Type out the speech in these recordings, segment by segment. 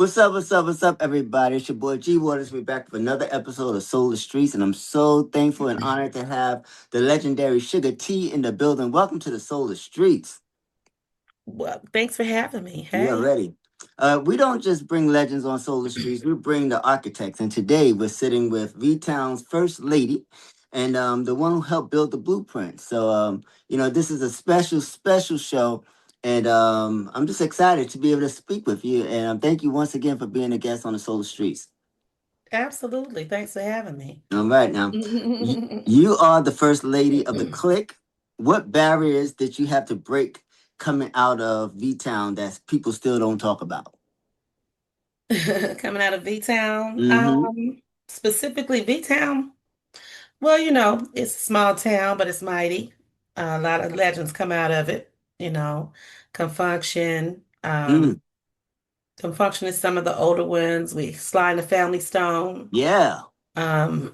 What's up, what's up, what's up, everybody? It's your boy G Waters. We're back for another episode of Solar Streets, and I'm so thankful and honored to have the legendary Suga-T in the building. Welcome to the Solar Streets. Well, thanks for having me. You Hey. already. We don't just bring legends on Solar Streets, we bring the architects. And today we're sitting with V Town's first lady and the one who helped build the blueprint. This is a special, special show. And I'm just excited to be able to speak with you. And thank you once again for being a guest on the Solar Streets. Absolutely. Thanks for having me. All right, now, you are the first lady of the clique. What barriers did you have to break coming out of V Town that people still don't talk about? Coming out of V-Town, Mm-hmm. specifically V-Town. Well, it's a small town, but it's mighty. A lot of legends come out of it. Confunction. Mm, Confunction is some of the older ones. We Sly and the Family Stone. yeah. Um,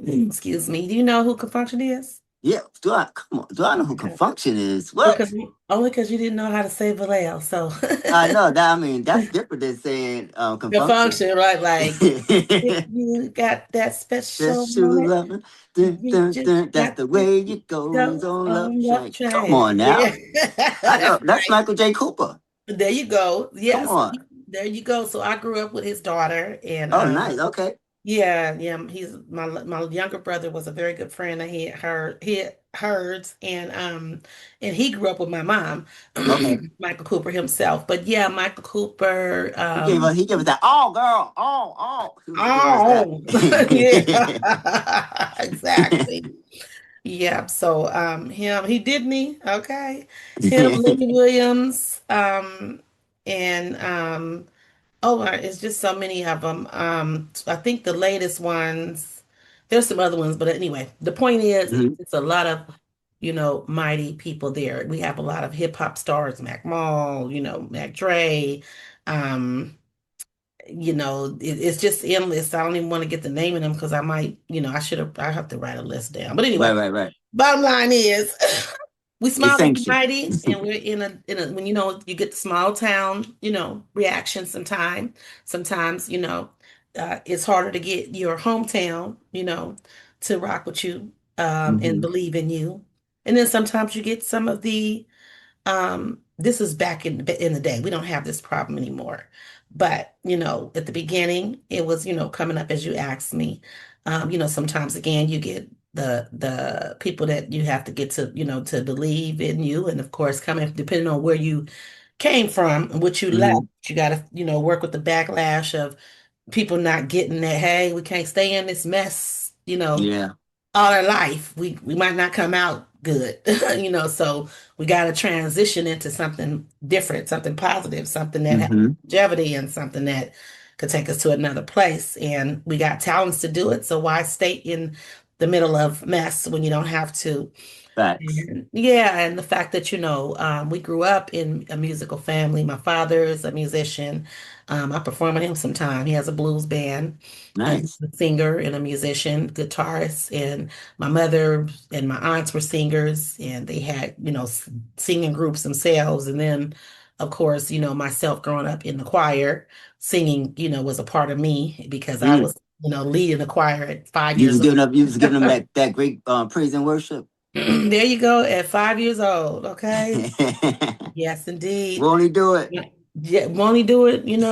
excuse me. Do you know who Confunction is? Yeah. Do I come on? Do I know who Okay. Confunction is? What? Because only because you didn't know how to say Vallejo. So I know that. I mean, that's different than saying the Confunction. function, right? Like if you got that special Special moment, loving. Dun, you dun, just dun, that's got the to way it goes go on Love on love Train. Come train. on Yeah, now. I know that's that's right. Michael J. Cooper. There you go. Come Yes, on. there you go. So I grew up with his daughter, and Oh, nice. Okay. yeah, yeah. He's my younger brother was a very good friend. I had he had hers, and he grew up with my mom, Okay. Michael Cooper himself. But yeah, Michael Cooper. He gave us that. Oh, girl. Oh. He was giving us that. Oh, yeah, exactly. Yeah. So he did me, okay. Him, Lenny Williams, and it's just so many of them. I think the latest ones, there's some other ones, but anyway, the point is Mhm. it's a lot of, mighty people there. We have a lot of hip hop stars, Mac Mall, Mac Dre, um, it's just endless. I don't even want to get the name of them because I might, I have to write a list down. But Right, anyway, right, right. bottom line is we It's small but we sanctioned. mighty, and we're in a when you get the small town, reaction sometimes, it's harder to get your hometown, to rock with you and Hmm. believe in you. And then sometimes you get some of the this is back in the day. We don't have this problem anymore. But, at the beginning, it was, coming up as you asked me. Sometimes again, you get the people that you have to get to, to believe in you. And of course, coming depending on where you came from and what you left, Hmm. you got to, work with the backlash of people not getting that, hey, we can't stay in this mess, Yeah. all our life. We might not come out good, so we got to transition into something different, something positive, something that has Hmm. longevity and something that could take us to another place. And we got talents to do it. So why stay in the middle of mess when you don't have to? Facts. And yeah, and the fact that, we grew up in a musical family. My father is a musician. I perform with him sometime. He has a blues band. He's Nice. a singer and a musician, guitarist. And my mother and my aunts were singers, and they had, singing groups themselves. And then, of course, myself growing up in the choir, singing, was a part of me because I Mm. was, leading the choir at five You years was giving up. You was giving them old. that great praise and worship. There you go at 5 years old. Okay. Yes, indeed. Won't he do it? Yeah, yeah, won't he do it? And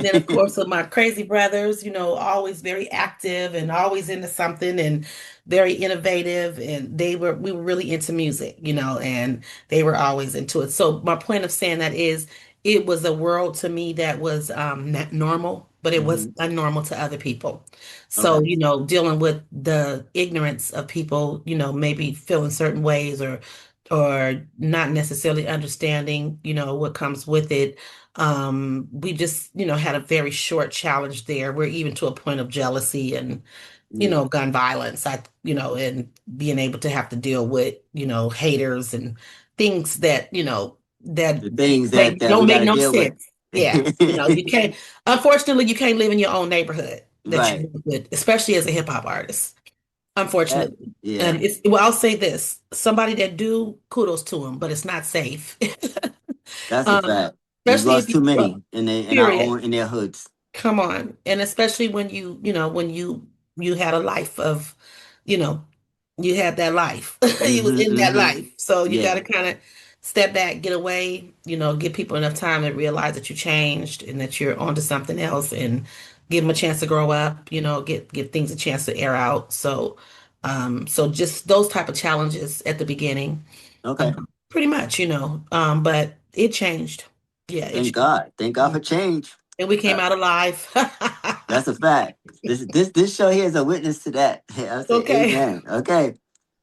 then of course with my crazy brothers, always very active and always into something and very innovative. And we were really into music, and they were always into it. So my point of saying that is it was a world to me that was not normal, but it was Hmm. unnormal to other people. So, Okay. dealing with the ignorance of people, maybe feeling certain ways or not necessarily understanding, what comes with it. We just, had a very short challenge there. We're even to a point of jealousy and, Mm. gun violence. And being able to have to deal with, haters and things that, that The things that don't we got make to no deal with. sense. Yeah. You can't, unfortunately, you can't live in your own neighborhood that you Right. live with, especially as a hip hop artist. That, Unfortunately. yeah. Well, I'll say this. Somebody that do kudos to him, but it's not safe. That's a Um, fact. We've Especially if lost you too grow up. many in our Period. own in their hoods. Come on. And especially when when you had a life of, you know, you had that life. You was Mm-hmm. in that Mm-hmm. life. So you got Yeah. to kind of step back, get away, give people enough time to realize that you changed and that you're onto something else and give them a chance to grow up, give things a chance to air out. So just those type of challenges at the beginning, Okay. pretty much, but it changed. Yeah, it Thank changed. God. Thank God Yeah. for change. And we came Uh, out alive. that's a fact. This show here is a witness to that. I say Okay. amen. Okay.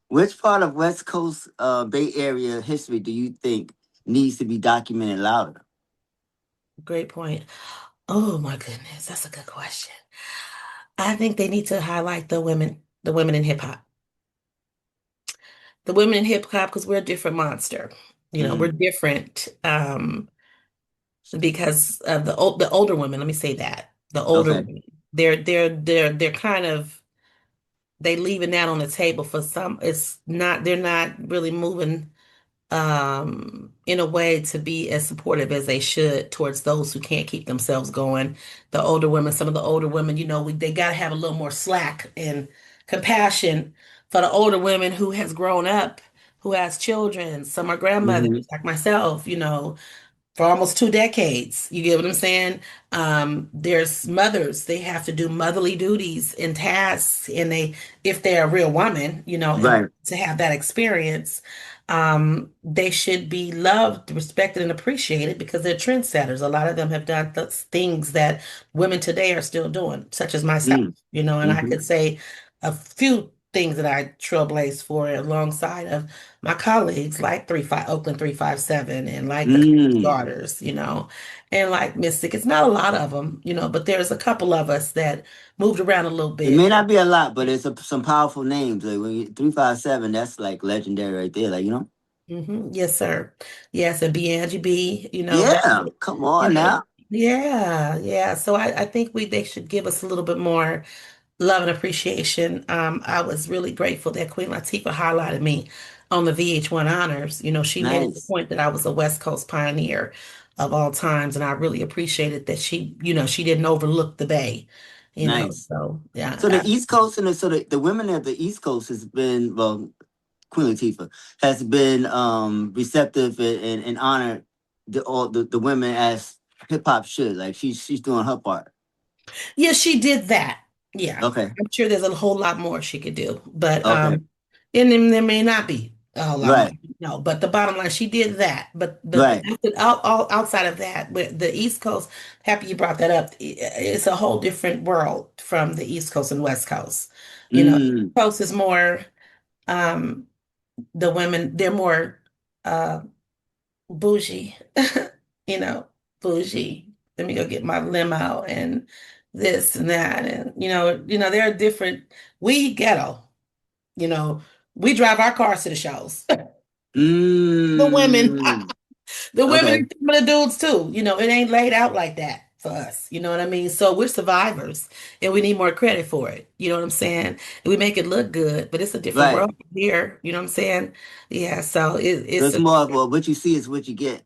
Which part of West Coast Bay Area history do you think needs to be documented louder? Great point. Oh my goodness, that's a good question. I think they need to highlight the women in hip hop. The women in hip hop, because we're a different monster. We're Mm, different because of the older women, let me say that. The older okay. women. They're kind of they leaving that on the table for some. They're not really moving in a way to be as supportive as they should towards those who can't keep themselves going. The older women, some of the older women, they got to have a little more slack and compassion for the older women who has grown up, who has children. Some are grandmothers, Mm-hmm. like myself, for almost 2 decades. You get what I'm saying? There's mothers, they have to do motherly duties and tasks, and if they're a real woman, and Right. to have that experience, they should be loved, respected, and appreciated because they're trendsetters. A lot of them have done things that women today are still doing, such as myself, Mm, and I mm-hmm. could say a few things that I trailblazed for alongside of my colleagues like 35 Oakland 357 and like the Mm. Daughters, and like Mystic. It's not a lot of them, but there's a couple of us that moved around a little It may bit. not be a lot, but it's some powerful names. Like when you 357, that's like legendary right there. Like, you know? Yes, sir. Yes, and Angie B, Yeah. Come you on know, now. yeah, yeah. So I think they should give us a little bit more love and appreciation. I was really grateful that Queen Latifah highlighted me on the VH1 Honors. She made it the Nice. point that I was a West Coast pioneer of all times, and I really appreciated that she didn't overlook the Bay. Nice. So So the yeah. East Coast and the women of the East Coast has been, well, Queen Latifah has been receptive and honored the women as hip hop should. Like she's doing her part. Yeah, she did that. Yeah. Okay. I'm sure there's a whole lot more she could do. But Okay. and then there may not be a whole lot more. Right. No, but the bottom line, she did that. But Right. outside of that, with the East Coast, happy you brought that up. It's a whole different world from the East Coast and West Coast. Mm. Coast is more um the women, they're more uh bougie, you know, bougie. Let me go get my limo and this and that. And they're different. We ghetto, you know, we drive our cars to the shows. The women, Mm. the women Okay. and some of the dudes too. It ain't laid out like that for us. You know what I mean? So we're survivors and we need more credit for it. You know what I'm saying? And we make it look good, but it's a different Right. world here. You know what I'm saying? Yeah. So So it's it's a more of what you see is what you get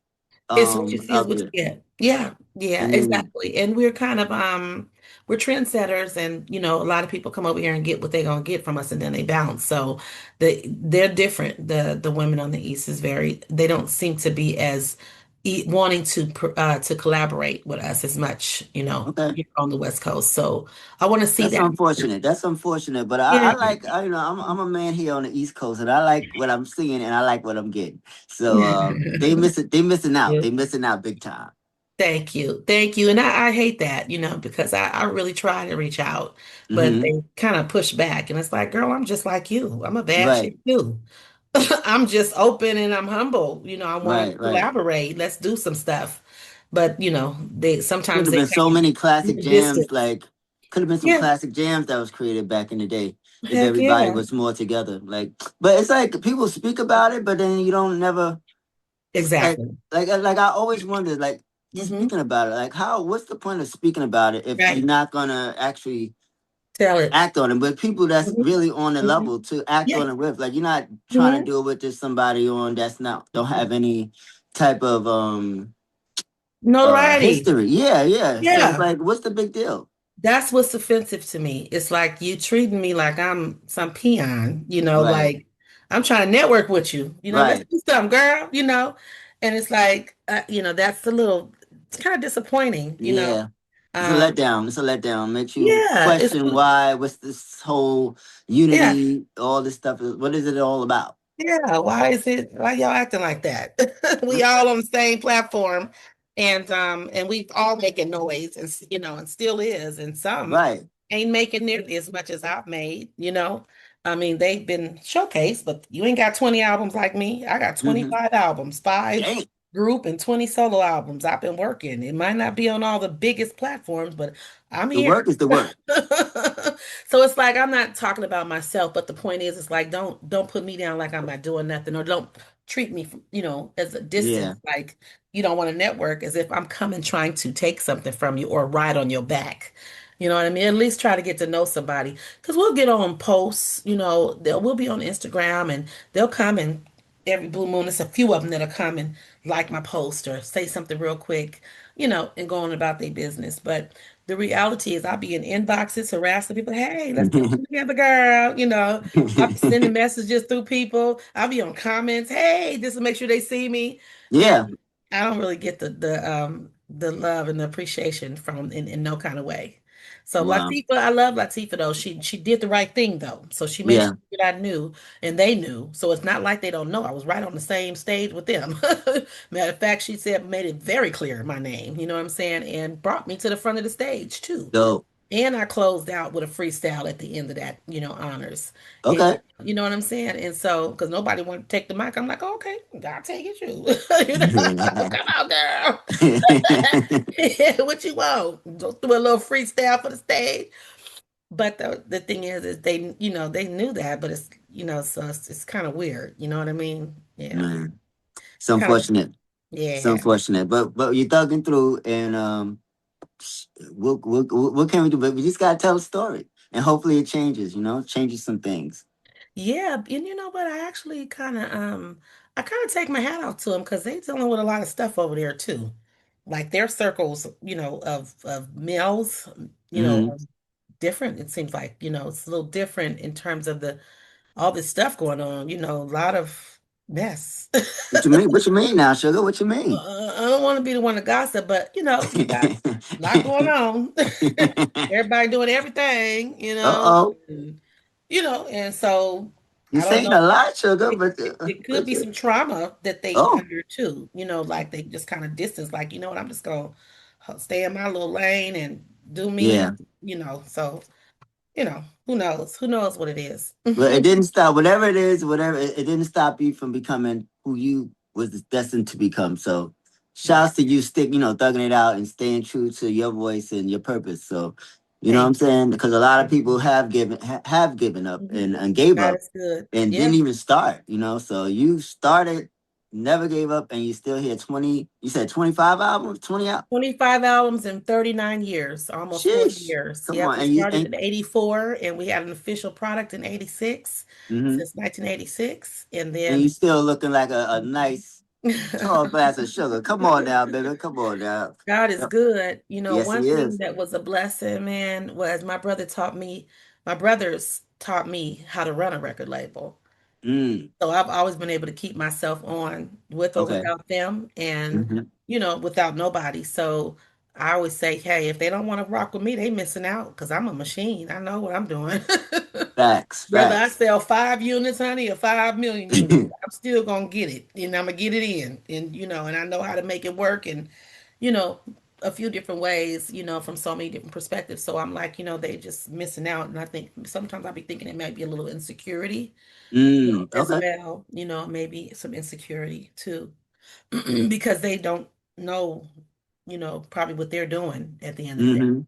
It's what you see is out what there. you get. Yeah, yeah, Mm. exactly. And we're kind of we're trendsetters and a lot of people come over here and get what they're gonna get from us and then they bounce. So they're different. The women on the East is they don't seem to be as wanting to collaborate with us as much, Okay. here on the West Coast. So I want to see That's that. unfortunate. That's unfortunate. But Yeah. I like I'm a man here on the East Coast and I like what I'm seeing and I like what I'm getting. So they missing out. They missing out big time. Thank you. Thank you. And I hate that, because I really try to reach out, but Hmm. they kind of push back. And it's like, girl, I'm just like you. I'm a bad Right, chick too. I'm just open and I'm humble. I want to right, right. collaborate. Let's do some stuff. But, they Could sometimes have they been so kind many of classic jams, distance. like could have been some Yeah. classic jams that was created back in the day if Heck everybody yeah. was more together. Like, but it's like people speak about it, but then you don't never like Exactly. like I always wondered, like Hmm. speaking about it, like what's the point of speaking about it if you're Right. not gonna actually Tell it. act on it? But people that's Hmm. really on the Hmm. level to act Yeah. on it with, like you're not trying to Hmm. do it with just somebody on that's not don't have any type of Notoriety. history. Yeah, yeah. So it's Yeah. like, what's the big deal? That's what's offensive to me. It's like you treating me like I'm some peon, Right, like I'm trying to network with you, let's right. do something, girl, and it's like, that's a little, it's kind of disappointing. Yeah. It's a Um, letdown. It's a letdown. Makes you yeah, question why, what's this whole yeah, unity, all this stuff. What is it all about? yeah. Why y'all acting like that? We Mm, all on the same platform, and we all making noise, and and still is, and some right. ain't making nearly as much as I've made. I mean, they've been showcased, but you ain't got 20 albums like me. I got Hmm. 25 albums, five Dang. group and 20 solo albums. I've been working. It might not be on all the biggest platforms, but I'm The here. work is the work. So it's like I'm not talking about myself, but the point is, it's like don't put me down like I'm not doing nothing, or don't treat me from, as a Yeah. distance, like you don't want to network, as if I'm coming trying to take something from you or ride on your back. You know what I mean? At least try to get to know somebody. Because we'll get on posts, we'll be on Instagram, and they'll come, and every blue moon, it's a few of them that'll come and like my post or say something real quick, and go on about their business. But the reality is I'll be in inboxes harassing people. Hey, let's get together, girl. I'll be sending messages through people. I'll be on comments. Hey, just to make sure they see me. Yeah. And I don't really get the love and the appreciation from in no kind of way. So Wow. Latifah, I love Latifah though. She did the right thing though. So she made Yeah. sure that I knew and they knew. So it's not like they don't know. I was right on the same stage with them. Matter of fact, she said made it very clear my name, you know what I'm saying, and brought me to the front of the stage too. Dope. And I closed out with a freestyle at the end of that, honors. And Okay. you know what I'm saying? And so, because nobody wanted to take the mic, I'm like, oh, okay, I'll take it, you. Come on, girl. What you want? Just do a little freestyle for the stage. But the thing is they, they knew that, but so it's kind of weird. You know what I mean? Yeah. Man, it's Kind of, unfortunate. It's yeah. unfortunate, but you're thugging through, and what can we do? But we just gotta tell a story, and hopefully it changes. Changes some things. Yeah, and you know what? I kind of take my hat off to them because they dealing with a lot of stuff over there too. Like their circles, of males, Hmm. are different. It seems like, it's a little different in terms of the all this stuff going on, a lot of mess. What you mean? What you mean now, sugar? What you mean? I don't want to be the one to gossip, but you got a lot going on. Everybody doing everything, Uh-oh. and so You I don't saying know. a lot, sugar, It, but it could be some trauma that they oh under too, like they just kind of distance, like, what, I'm just gonna stay in my little lane and do me, yeah. so, who knows what it is. But it didn't stop. Whatever it is, whatever it didn't stop you from becoming who you was destined to become. So, Yeah. shouts to you, thugging it out and staying true to your voice and your purpose. So, you know what I'm Thank saying? Because a lot of you. people have given up Mhm. and gave God up is good. and Yeah. didn't even start. So you started, never gave up, and you still here. 20. You said 25 albums, 20 out. 25 albums in 39 years, almost 40 Sheesh. years. Come Yep, on, we and you started and in 84 and we had an official product in 86, hmm since 1986. And and you then still looking like a nice tall glass of sugar. Come on now, baby. Come on now. God is Yep. good. Yes, One he thing is. that was a blessing, man, was my brothers taught me how to run a record label. Mm, So I've always been able to keep myself on with or okay. without them and, Hmm. without nobody. So I always say, hey, if they don't want to rock with me, they missing out because I'm a machine. I know what I'm doing. Facts, Whether I facts. sell 5 units, honey, or 5 million units, I'm still gonna get it. And I'm gonna get it in. And and I know how to make it work and you know, a few different ways, from so many different perspectives. So I'm like, they just missing out. And I think sometimes I'll be thinking it might be a little insecurity, as Okay. well, maybe some insecurity too, because they don't know, probably what they're doing at the end of the day. Hmm.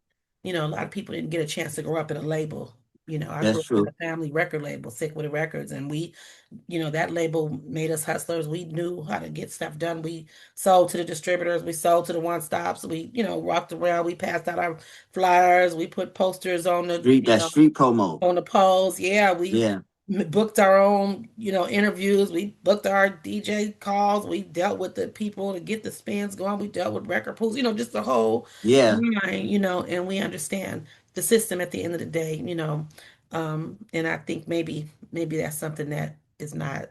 A lot of people didn't get a chance to grow up in a label. I grew That's up in true. a family record label, Sick with the Records, and that label made us hustlers. We knew how to get stuff done. We sold to the distributors, we sold to the one stops. We, walked around, we passed out our flyers, we put posters on the, Street, that street promo. on the poles. Yeah, we Yeah. booked our own, interviews. We booked our DJ calls. We dealt with the people to get the spins going. We dealt with record pools, just the whole Yeah, nine, and we understand the system at the end of the day, and I think maybe that's something that is not,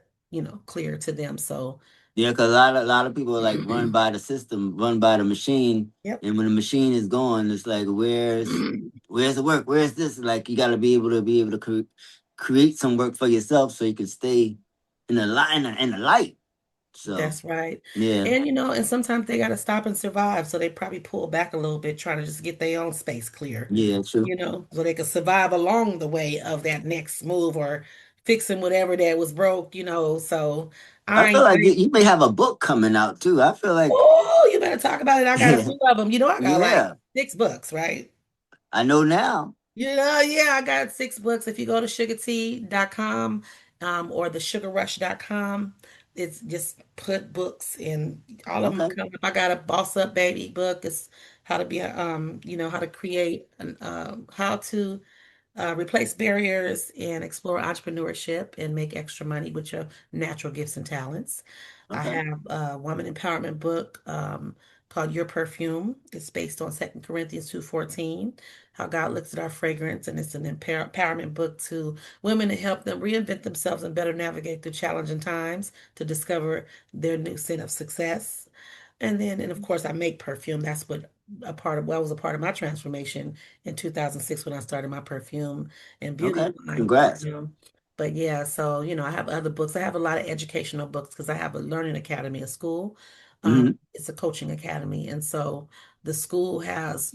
clear to them. So, yeah, because a lot of people like run by the system, run by the machine, yep. and when the machine is gone, it's like where's the work? Where's this? Like you got to be able to create some work for yourself so you can stay in the line in the light. So That's right. yeah, And sometimes they got to stop and survive. So they probably pull back a little bit, trying to just get their own space clear, yeah, true. so they could survive along the way of that next move or fixing whatever that was broke. So I feel like I you may have a book coming out too. I feel like oh, you better talk about it. I got a few of them. I got like yeah, 6 books, right? I know now. Yeah, I got 6 books. If you go to sugar-t.com or the sugarrush.com, it's just put books and all of them Okay, come up. I got a Boss Up Baby book. It's how to be how to create how to replace barriers and explore entrepreneurship and make extra money with your natural gifts and talents. I okay, have a woman empowerment book called Your Perfume. It's based on 2 Corinthians 2:14, how God looks at our fragrance, and it's an empowerment book to women to help them reinvent themselves and better navigate through challenging times to discover their new scent of success. And of course I make perfume. That's what was a part of my transformation in 2006 when I started my perfume and beauty okay. line. Congrats. But yeah, so I have other books. I have a lot of educational books because I have a learning academy, a school. Hmm. It's a coaching academy, and so the school has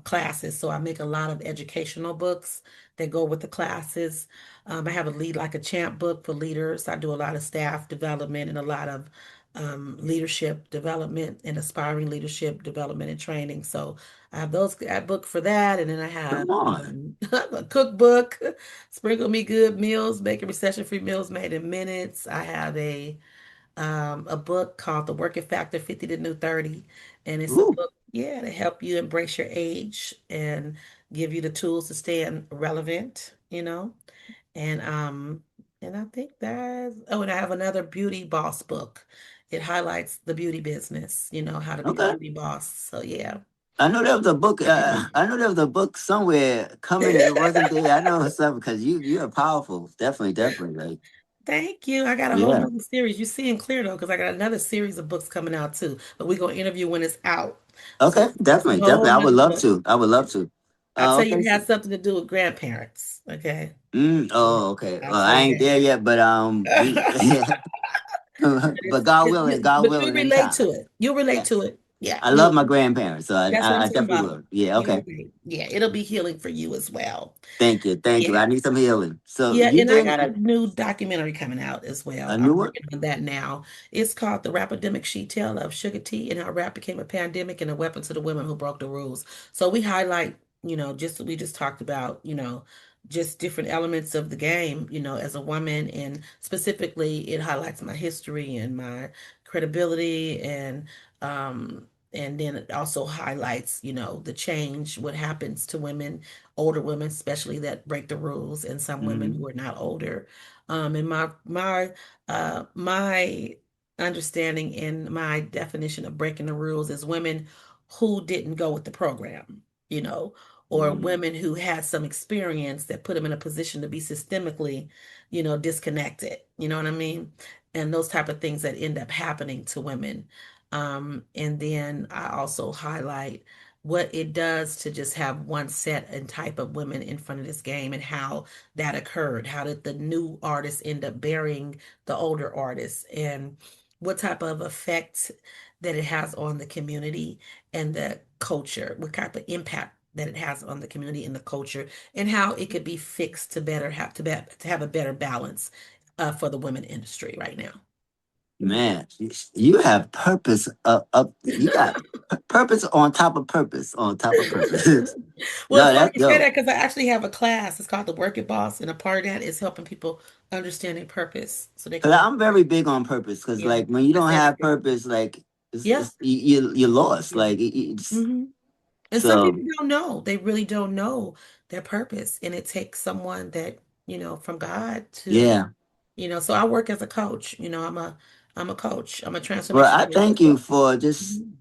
classes. So I make a lot of educational books that go with the classes. I have a Lead Like a Champ book for leaders. I do a lot of staff development and a lot of leadership development and aspiring leadership development and training. So I have that book for that, and then I have Come on. a cookbook, Sprinkle Me Good Meals, Making Recession-Free Meals Made in Minutes. I have a book called The Working Factor 50 to New 30, and it's a Ooh, book, yeah, to help you embrace your age and give you the tools to stay relevant. And I think and I have another beauty boss book. It highlights the beauty business, how to be a okay. beauty boss. So yeah. I know there was a book. I know there was a book somewhere coming, and it wasn't there. I know it's something because you are powerful. Definitely, definitely. Like, Thank you. I got a whole yeah. nother series. You're seeing clear though, because I got another series of books coming out too. But we're gonna interview when it's out. So Okay. it's a Definitely, whole definitely. I would nother love book. to. I would love to. I tell you, Okay. it has something to do with grandparents. Okay. Yeah, Oh, okay. I'll Well, tell I you ain't there yet, but we. that. But God willing, God But you willing, in relate time. to it. You'll relate to Yes. it. Yeah, I love you. my grandparents, so I, That's what I, I'm I talking definitely about. will. Yeah. You'll Okay. relate. Yeah, it'll be healing for you as well. Thank you. Thank you. Yeah. I need some healing. So Yeah, you and I did got a new documentary coming out as well. a new I'm one. working on that now. It's called The Rapidemic She Tale of Sugar-T and How Rap Became a Pandemic and a Weapon to the Women Who Broke the Rules. So we highlight, we just talked about, just different elements of the game, as a woman, and specifically it highlights my history and my credibility and then it also highlights, the change, what happens to women, older women, especially that break the rules, and some women Hmm. who are not older. And my understanding and my definition of breaking the rules is women who didn't go with the program, you know, or Hmm. women who had some experience that put them in a position to be systemically, disconnected. You know what I mean? And those type of things that end up happening to women. And then I also highlight what it does to just have one set and type of women in front of this game and how that occurred. How did the new artists end up burying the older artists, and what type of effect that it has on the community and the culture, what type of impact that it has on the community and the culture, and how it could be fixed to better have to have a better balance for the women industry right now. Man, you have purpose up. You got purpose on top of purpose on top of purpose. Well, it's No, funny that's you say dope. that because I actually have a class. It's called The Working Boss, and a part of that is helping people understand their purpose so they can Cause live. I'm very big on purpose. Cause Yeah, like when you that's don't have everything. purpose, like Yeah. you're lost. Yeah. Like it's hmm And some so people don't know. They really don't know their purpose, and it takes someone that. from God to, Yeah. so I work as a coach. I'm a coach. I'm a Well, transformation I thank you coach. for just Mhm.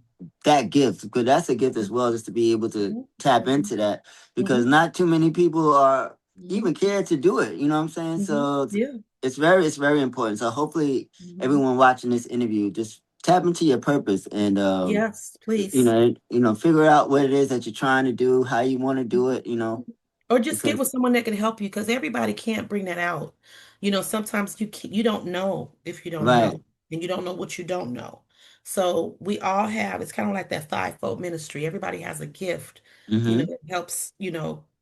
that gift, because that's a gift as well, just to be able to Mhm. tap Mhm. into that, because Mhm. not too many people are Mhm. even care to do it. You know what I'm saying? Mhm. So Yeah. it's very important. So hopefully Mhm. everyone watching this interview just tap into your purpose and Yes, please. figure out what it is that you're trying to do, how you want to do Mhm. it. You know, Or just get because with someone that can help you because everybody can't bring that out. Sometimes you don't know if you don't right. know, and you don't know what you don't know. So we all have, it's kind of like that fivefold ministry. Everybody has a gift, Mm-hmm. that helps,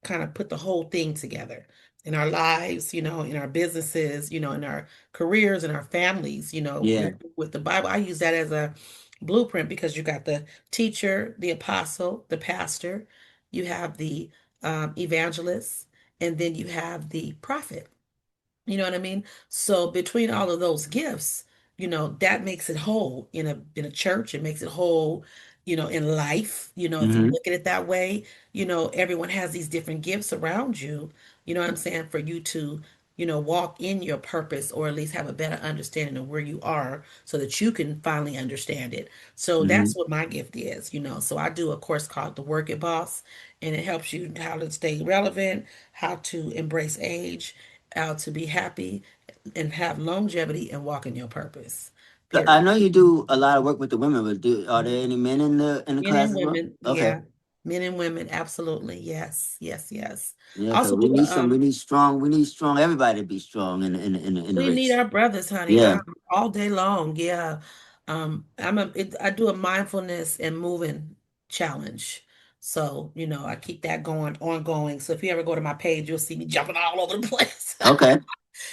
kind of put the whole thing together in our lives, in our businesses, in our careers, in our families, Yeah. with the Bible. I use that as a blueprint because you got the teacher, the apostle, the pastor, you have the evangelist, and then you have the prophet. You know what I mean? So between all of those gifts, that makes it whole in a church. It makes it whole, in life. If you Mm-hmm. look at it that way, everyone has these different gifts around you. You know what I'm saying? For you to, walk in your purpose or at least have a better understanding of where you are so that you can finally understand it. So Mm-hmm. that's what my gift is. So I do a course called The Work It Boss, and it helps you how to stay relevant, how to embrace age, how to be happy and have longevity and walk in your purpose. I Period. know you do a lot of work with the women, but are there any men in the Men class and as well? women, Okay. yeah. Men and women, absolutely. Yes, yes, yes. Yeah, I because also do a we need strong, everybody to be strong in the we need race. our brothers, honey, Yeah. all day long. Yeah. I do a mindfulness and moving challenge. So, I keep that going ongoing. So if you ever go to my page, you'll see me jumping all over the place. Okay.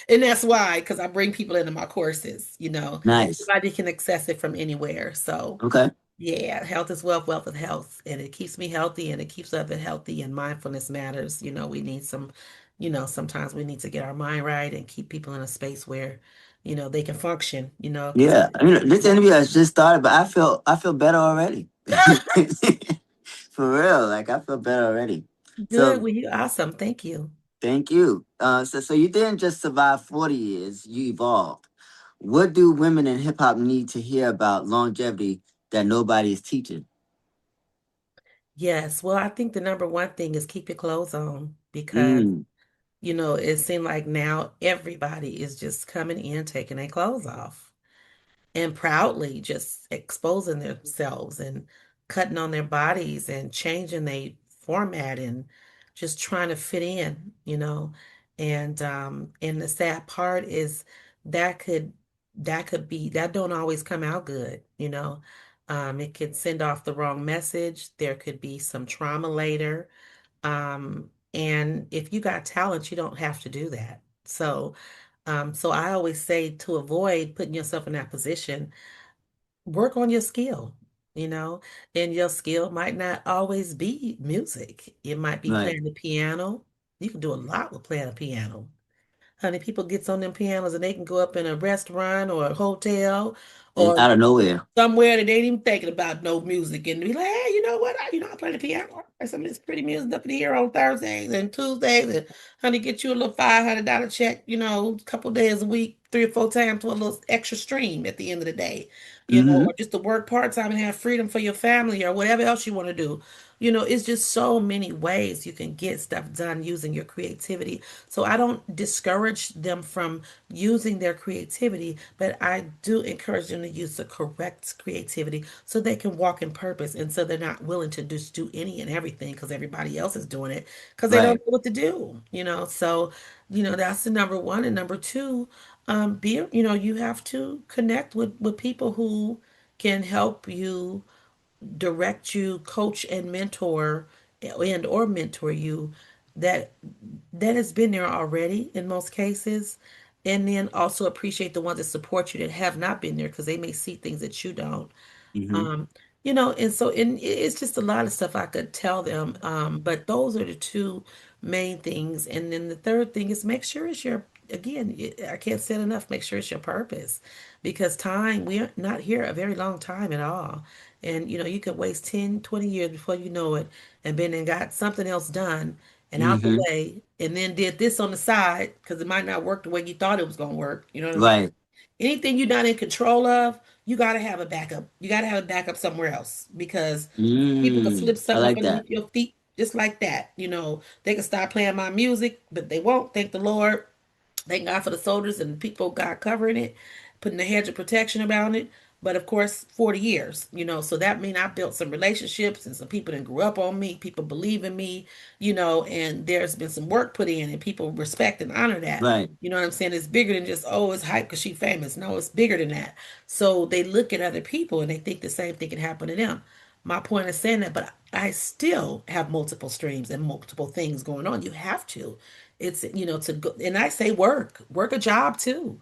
And that's why, because I bring people into my courses, Nice. anybody can access it from anywhere. So, Okay. yeah, health is wealth, wealth is health. And it keeps me healthy and it keeps others healthy. And mindfulness matters. We need sometimes we need to get our mind right and keep people in a space where, they can function, because Yeah. I mean, this interview has just started, but I feel better already. For real, like I feel better already. good. So Well, you awesome. Thank you. thank you. So you didn't just survive 40 years, you evolved. What do women in hip hop need to hear about longevity that nobody is teaching? Yes. Well, I think the number one thing is keep your clothes on because Mm, it seemed like now everybody is just coming in, taking their clothes off and proudly just exposing themselves and cutting on their bodies and changing their format and just trying to fit in. And the sad part is that could that don't always come out good. It could send off the wrong message. There could be some trauma later. And if you got talent, you don't have to do that. So I always say to avoid putting yourself in that position, work on your skill, you know, and your skill might not always be music. It might be right. playing the piano. You can do a lot with playing a piano. Honey, people gets on them pianos and they can go up in a restaurant or a hotel And or out of nowhere. somewhere that they ain't even thinking about no music and be like, hey, you know what? I play the piano. I play some of this pretty music up in here on Thursdays and Tuesdays. And honey, get you a little $500 check, a couple days a week, 3 or 4 times for a little extra stream at the end of the day, or Mm-hmm. just to work part time and have freedom for your family or whatever else you want to do. It's just so many ways you can get stuff done using your creativity. So I don't discourage them from using their creativity, but I do encourage them to use the correct creativity so they can walk in purpose and so they're not willing to just do any and everything because everybody else is doing it because they don't Right. know what to do. So, that's the number one. And number two, you have to connect with people who can help you direct you, coach and mentor you that that has been there already in most cases. And then also appreciate the ones that support you that have not been there because they may see things that you don't. Mm-hmm. Um, and it's just a lot of stuff I could tell them. But those are the two main things. And then the third thing is make sure it's again, I can't say it enough, make sure it's your purpose because we're not here a very long time at all. And, you could waste 10, 20 years before you know it and been and got something else done. and out the Mm-hmm. way, and then did this on the side because it might not work the way you thought it was going to work. You know what I'm saying? Right. Anything you're not in control of, you got to have a backup. You got to have a backup somewhere else because people can slip I something up like that. underneath your feet just like that. They can start playing my music, but they won't. Thank the Lord. Thank God for the soldiers and the people God covering it, putting a hedge of protection around it. But of course, 40 years, so that means I built some relationships and some people that grew up on me. People believe in me, and there's been some work put in and people respect and honor that. Right. You know what I'm saying? It's bigger than just, oh, it's hype because she's famous. No, it's bigger than that. So they look at other people and they think the same thing can happen to them. My point is saying that, but I still have multiple streams and multiple things going on. You have to. It's, to go, and I say work a job too.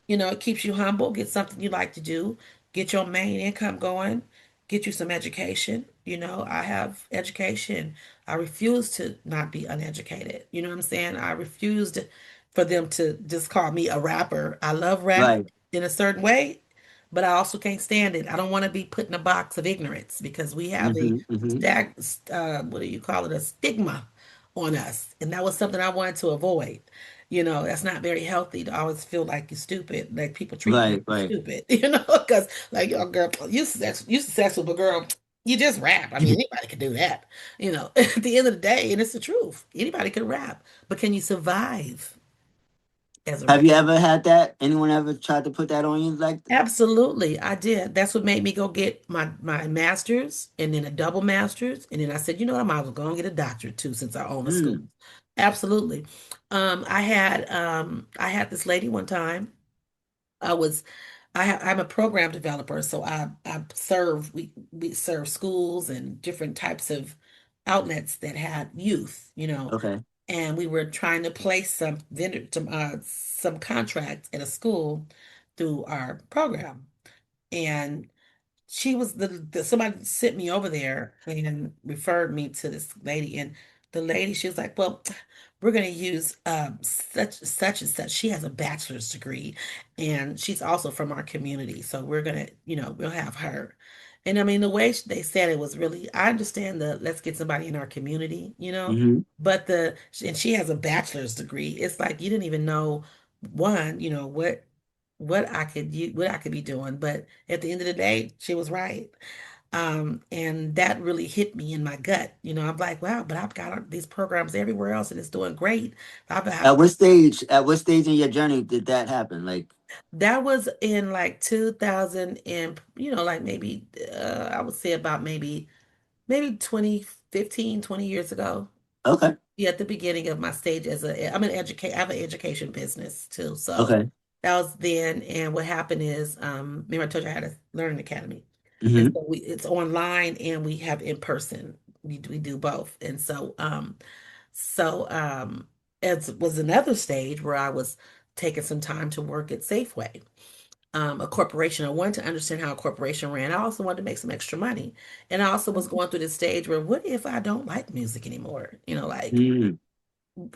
It keeps you humble, get something you like to do, get your main income going, get you some education. I have education. I refuse to not be uneducated. You know what I'm saying? I refused for them to just call me a rapper. I love rap Right. in a certain way, but I also can't stand it. I don't want to be put in a box of ignorance because we have a Mm-hmm. Mm-hmm. what do you call it? A stigma on us. And that was something I wanted to avoid. That's not very healthy to always feel like you're stupid, like people treat you like Right. you're Right. stupid, because like, yo, girl, you successful, but girl, you just rap. I mean, anybody can do that. At the end of the day, and it's the truth. Anybody can rap, but can you survive as a Have rapper? you ever had that? Anyone ever tried to put that on you? Like, Absolutely, I did. That's what made me go get my master's and then a double master's. And then I said, you know what, I might as well go and get a doctorate too since I own a school. mm, Absolutely. I had this lady one time. I was I'm a program developer, so we serve schools and different types of outlets that had youth, okay. and we were trying to place some contracts at a school through our program. And she was somebody sent me over there and referred me to this lady, and the lady, she was like, well, we're going to use such and such. She has a bachelor's degree and she's also from our community, so we're going to, we'll have her. And I mean, the way they said it was really, I understand the let's get somebody in our community, Mm-hmm. but and she has a bachelor's degree. It's like you didn't even know, one, what I could be doing. But at the end of the day, she was right. And that really hit me in my gut. I'm like, wow, but I've got these programs everywhere else and it's doing great. I've, At what stage? At what stage in your journey did that happen? Like, that was in like 2000 and, like maybe, I would say about maybe 2015, 20 years ago. okay. Yeah, at the beginning of my stage I have an education business too. So Okay. that was then. And what happened is, remember I told you I had a learning academy. And Mm-hmm. so it's online and we have in person. We do both. And so it was another stage where I was taking some time to work at Safeway, a corporation. I wanted to understand how a corporation ran. I also wanted to make some extra money. And I also was going through this stage where, what if I don't like music anymore? Like, Mm,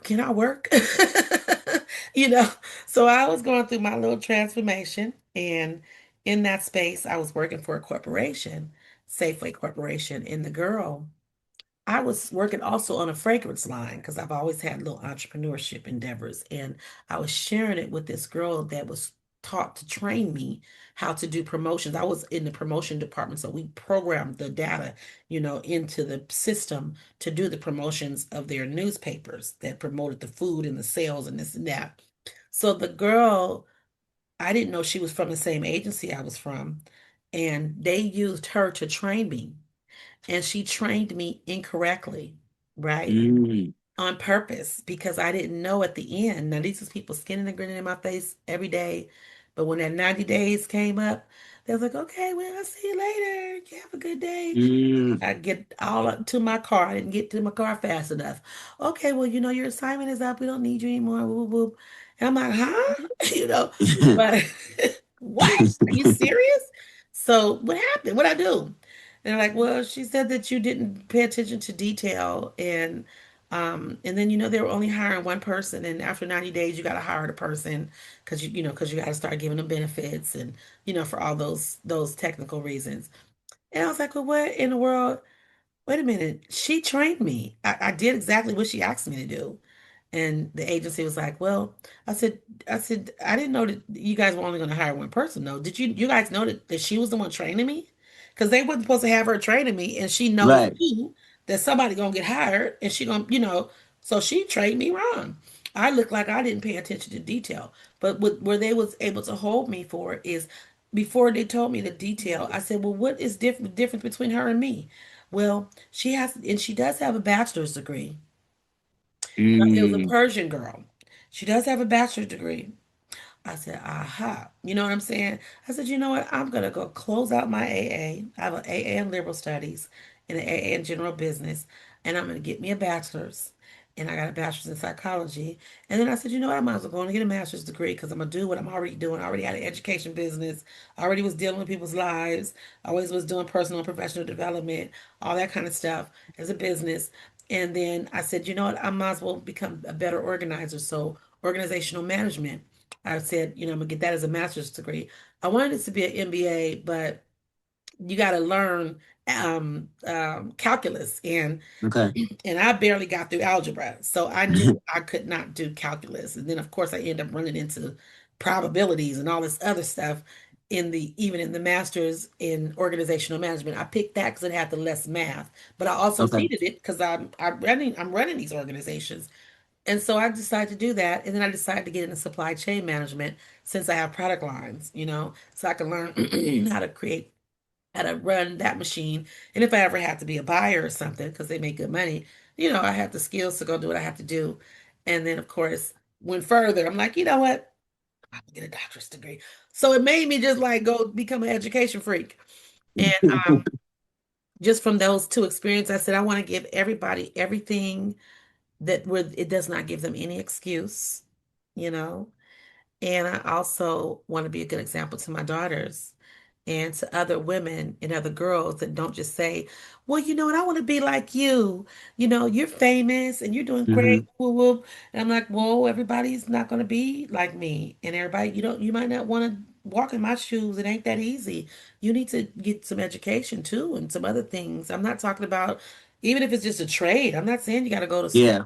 can I work? You know, so I was going through my little transformation, and in that space, I was working for a corporation, Safeway Corporation, and the girl, I was working also on a fragrance line because I've always had little entrepreneurship endeavors, and I was sharing it with this girl that was taught to train me how to do promotions. I was in the promotion department, so we programmed the data, into the system to do the promotions of their newspapers that promoted the food and the sales and this and that. So the girl, I didn't know she was from the same agency I was from, and they used her to train me, and she trained me incorrectly, right? mm. On purpose because I didn't know at the end. Now, these is people skinning and grinning in my face every day. But when that 90 days came up, they was like, okay, well, I'll see you later. You have a good day. Mm. I get all up to my car. I didn't get to my car fast enough. Okay, well, your assignment is up. We don't need you anymore. Whoop, whoop. And I'm like, huh? But what? Are you serious? So what happened? What I do? And they're like, well, she said that you didn't pay attention to detail, and then they were only hiring one person, and after 90 days you got to hire the person because you got to start giving them benefits and for all those technical reasons. And I was like, well, what in the world? wait a minute. She trained me. I did exactly what she asked me to do. And the agency was like, well, I said, I didn't know that you guys were only going to hire one person, though. Did you guys know that she was the one training me? Because they weren't supposed to have her training me, and she knows Right. too that somebody gonna get hired, and she gonna, so she trained me wrong. I looked like I didn't pay attention to detail, but where they was able to hold me for is before they told me the detail. I said, well, what is difference between her and me? Well, she has, and she does have a bachelor's degree. It was a Mm, Persian girl. She does have a bachelor's degree. I said, aha. You know what I'm saying? I said, you know what? I'm going to go close out my AA. I have an AA in liberal studies and an AA in general business. And I'm going to get me a bachelor's. And I got a bachelor's in psychology. And then I said, you know what? I might as well go and get a master's degree because I'm going to do what I'm already doing. I already had an education business. I already was dealing with people's lives. I always was doing personal and professional development, all that kind of stuff as a business. And then I said, you know what? I might as well become a better organizer. So organizational management. I said, I'm gonna get that as a master's degree. I wanted it to be an MBA, but you got to learn calculus, okay. and I barely got through algebra, so I knew I could not do calculus. And then, of course, I ended up running into probabilities and all this other stuff even in the master's in organizational management. I picked that because it had the less math, but I also Okay. needed it because I'm running these organizations. And so I decided to do that. And then I decided to get into supply chain management since I have product lines, so I can learn how to run that machine. And if I ever have to be a buyer or something, because they make good money, I have the skills to go do what I have to do. And then, of course, went further. I'm like, you know what? I'm gonna get a doctorate degree. So it made me just like go become an education freak. And just from those two experiences, I said, I want to give everybody everything that where it does not give them any excuse, you know. And I also want to be a good example to my daughters and to other women and other girls that don't just say, well, you know what, I want to be like you. You're famous and you're doing Hmm. great. Whoop, whoop. And I'm like, whoa, everybody's not going to be like me. And everybody, you might not want to walk in my shoes. It ain't that easy. You need to get some education too and some other things. I'm not talking about, even if it's just a trade, I'm not saying you got to go to school, Yeah.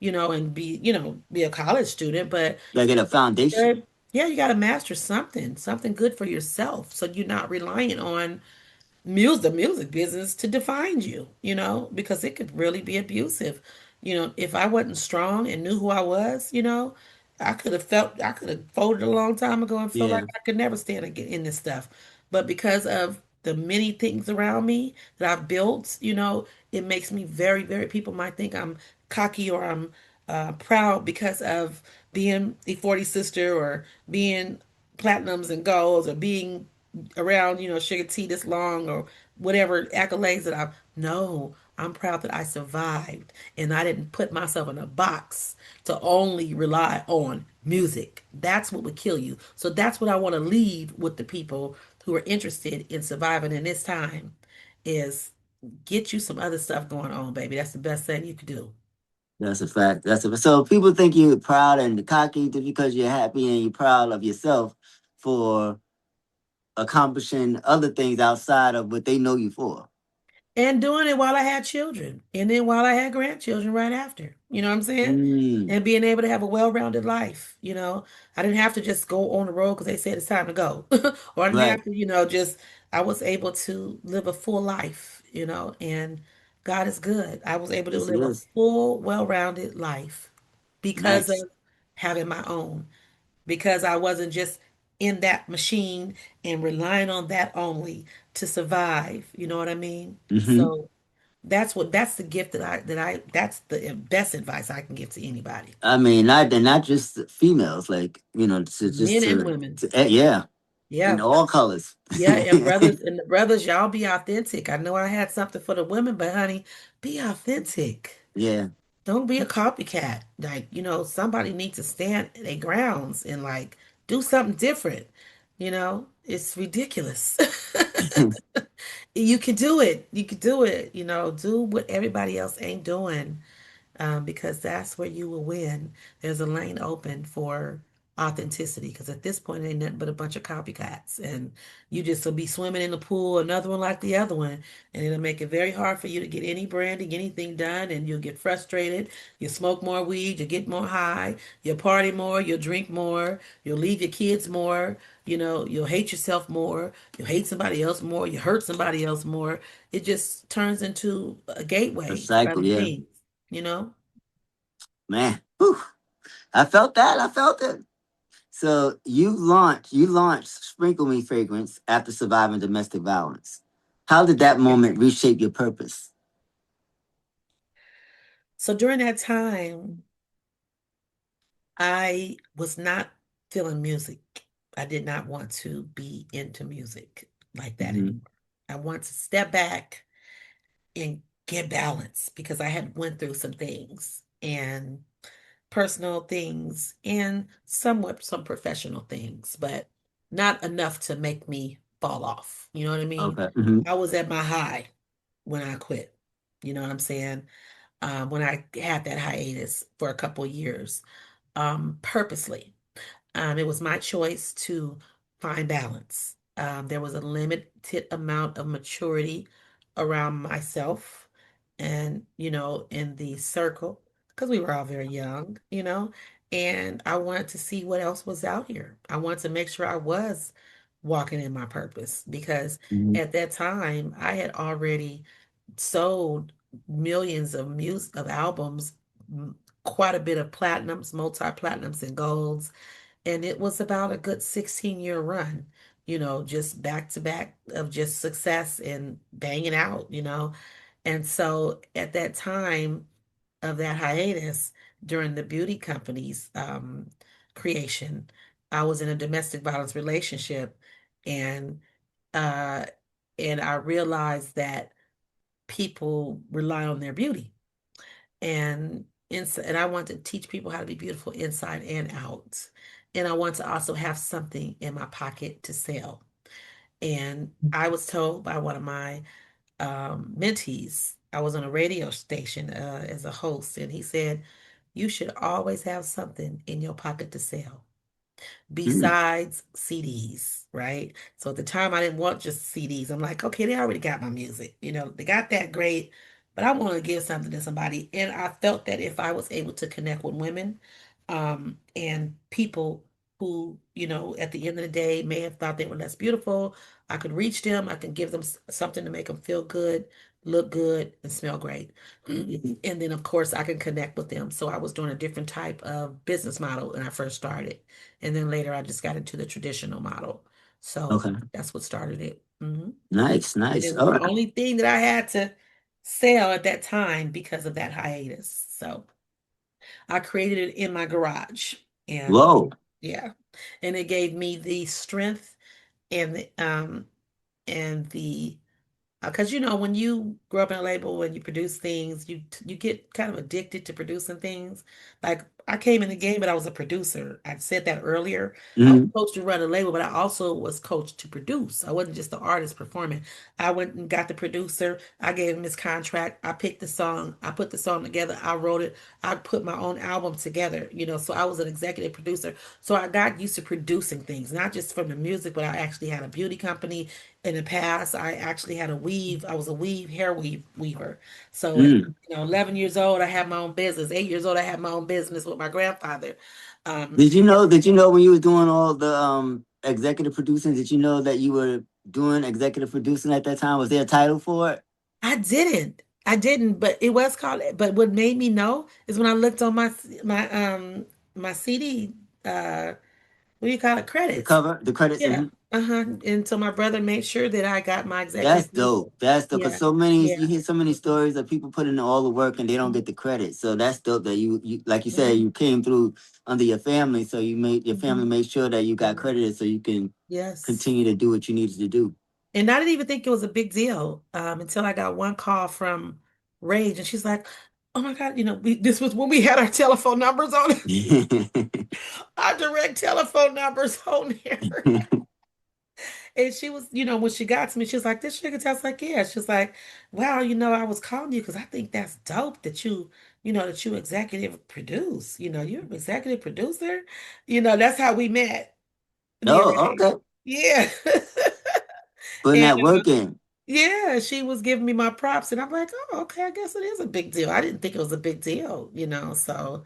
and be a college student, but Gotta get a foundation. good. Yeah, you got to master something good for yourself, so you're not relying on the music business to define you, because it could really be abusive. If I wasn't strong and knew who I was, I could have folded a long time ago and felt like Yeah. I could never stand again in this stuff. But because of the many things around me that I've built, it makes me very, very, people might think I'm cocky or I'm proud because of being the 40 sister or being platinums and golds or being around, Suga-T this long or whatever accolades that I've. No, I'm proud that I survived and I didn't put myself in a box to only rely on music. That's what would kill you. So that's what I want to leave with the people who are interested in surviving in this time is get you some other stuff going on, baby. That's the best thing you could do. That's a fact. So people think you're proud and cocky just because you're happy and you're proud of yourself for accomplishing other things outside of what they know you for. And doing it while I had children. And then while I had grandchildren right after. You know what I'm saying? Mm, And being able to have a well-rounded life. I didn't have to just go on the road because they said it's time to go. Or I didn't right. have to, just I was able to live a full life, and God is good. I was able to Yes, it live a is. full, well-rounded life because of Nice. having my own, because I wasn't just in that machine and relying on that only to survive. You know what I mean? Hmm. So that's the gift that's the best advice I can give to anybody, I mean, not just females, like to just men and women. yeah, in Yeah. all colors. Yeah, and the brothers, y'all be authentic. I know I had something for the women, but honey, be authentic. Yeah. Don't be a copycat. Like, somebody needs to stand their grounds and like do something different. It's ridiculous. You can do it. You can do it. Do what everybody else ain't doing, because that's where you will win. There's a lane open for authenticity, because at this point it ain't nothing but a bunch of copycats, and you just will be swimming in the pool, another one like the other one, and it'll make it very hard for you to get any branding, anything done, and you'll get frustrated. You smoke more weed, you get more high, you'll party more, you'll drink more, you'll leave your kids more, you'll hate yourself more, you'll hate somebody else more, you hurt somebody else more. It just turns into a A gateway by cycle, any yeah. means, you know? Man, whew, I felt that. I felt it. So you launched Sprinkle Me fragrance after surviving domestic violence. How did that moment reshape your purpose? So during that time, I was not feeling music. I did not want to be into music like that Hmm. anymore. I want to step back and get balance because I had went through some things and personal things and somewhat some professional things, but not enough to make me fall off. You know what I mean? Okay. Hmm. I was at my high when I quit. You know what I'm saying? When I had that hiatus for a couple years, purposely. It was my choice to find balance. There was a limited amount of maturity around myself and, in the circle, because we were all very young, and I wanted to see what else was out here. I wanted to make sure I was walking in my purpose because Hmm. at that time I had already sold millions of music of albums, quite a bit of platinums, multi-platinums and golds, and it was about a good 16-year run, just back to back of just success and banging out, And so at that time of that hiatus during the beauty company's creation, I was in a domestic violence relationship, and uh and I realized that people rely on their beauty. And I want to teach people how to be beautiful inside and out. And I want to also have something in my pocket to sell. And I was told by one of my mentees, I was on a radio station as a host, and he said, "You should always have something in your pocket to sell Hmm. besides CDs," right? So at the time, I didn't want just CDs. I'm like, okay, they already got my music. They got that great, but I want to give something to somebody. And I felt that if I was able to connect with women, and people who, at the end of the day may have thought they were less beautiful, I could reach them. I can give them something to make them feel good, look good, and smell great. And then, of course, I can connect with them. So I was doing a different type of business model when I first started. And then later I just got into the traditional model. So Okay. that's what started it. Nice, And nice. it was All the right. only thing that I had to sell at that time because of that hiatus. So I created it in my garage. And Whoa. yeah, and it gave me the strength and the because when you grow up in a label and you produce things, you get kind of addicted to producing things. Like I came in the game, but I was a producer. I said that earlier. I was Hmm. coached to run a label, but I also was coached to produce. I wasn't just the artist performing. I went and got the producer. I gave him his contract. I picked the song. I put the song together. I wrote it. I put my own album together. So I was an executive producer. So I got used to producing things, not just from the music, but I actually had a beauty company in the past. I actually had a weave. I was a hair weaver. So at Mm. 11 years old, I had my own business. 8 years old, I had my own business with my grandfather. Um, Did you know? Did you know when you were doing all the executive producing? Did you know that you were doing executive producing at that time? Was there a title for it? I didn't, but it was called. But what made me know is when I looked on my CD. What do you call it? The Credits. cover, the credits. Yeah. Hmm. Uh-huh. And so my brother made sure that I got my That's executive producer. dope. That's dope. Cause Yeah. so many you Yeah. hear so many Mhm. stories of people putting in all the work and they don't get the credit. So that's dope that you like you said Mhm. you came through under your family. So you made your family Mhm. made sure that you got Yeah. credited so you can Yes. continue to do what you needed to do. And I didn't even think it was a big deal until I got one call from Rage, and she's like, "Oh my God, this was when we had our telephone numbers on our direct telephone numbers on there." And she was, when she got to me, she was like, "This sugar?" I was like, "Yeah." She was like, "Wow, I was calling you because I think that's dope that you executive produce. You're an executive producer. That's how we met, me and Oh, Ray. okay. Yeah." Putting And that work in. yeah, she was giving me my props, and I'm like, "Oh, okay, I guess it is a big deal." I didn't think it was a big deal, so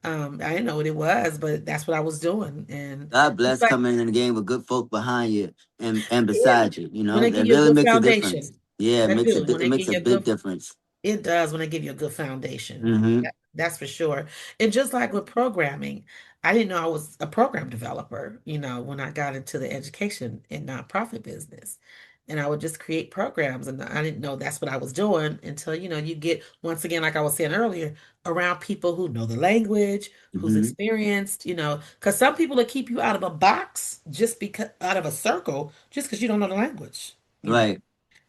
I didn't know what it was, but that's what I was doing. And God it's bless like, coming in the game with good folk behind you and yeah, beside you. You when know, they give that you a really good makes a difference. foundation, Yeah, that do. When it they makes give a you a big good difference. It does when they give you a good foundation. Mm-hmm. That's for sure. And just like with programming, I didn't know I was a program developer, when I got into the education and nonprofit business. And I would just create programs, and I didn't know that's what I was doing until, you get, once again, like I was saying earlier, around people who know the language, who's Mm-hmm. experienced, because some people will keep you out of a box just because out of a circle just because you don't know the language. Right.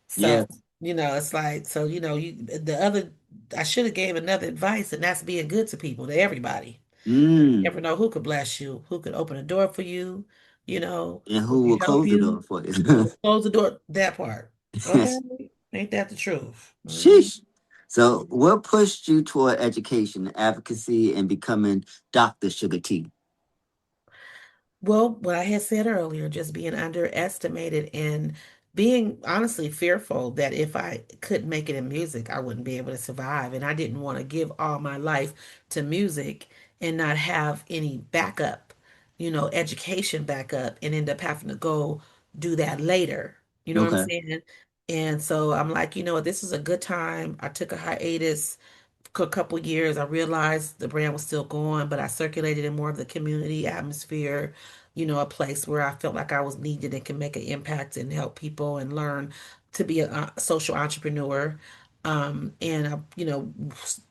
So, Yeah. it's like, so, I should have gave another advice, and that's being good to people, to everybody. You Mm. never know who could bless you, who could open a door for you, And who who can will help close the door you, for who you? will close the door, that part. Okay? Ain't that the truth? Sheesh. So, what pushed you toward education, advocacy, and becoming Dr. Sugar-T? Well, what I had said earlier, just being underestimated and being honestly fearful that if I couldn't make it in music, I wouldn't be able to survive. And I didn't want to give all my life to music and not have any backup, education backup, and end up having to go do that later. You know what I'm Okay. saying? And so I'm like, what, this is a good time. I took a hiatus a couple years. I realized the brand was still going, but I circulated in more of the community atmosphere, a place where I felt like I was needed and can make an impact and help people and learn to be a social entrepreneur. And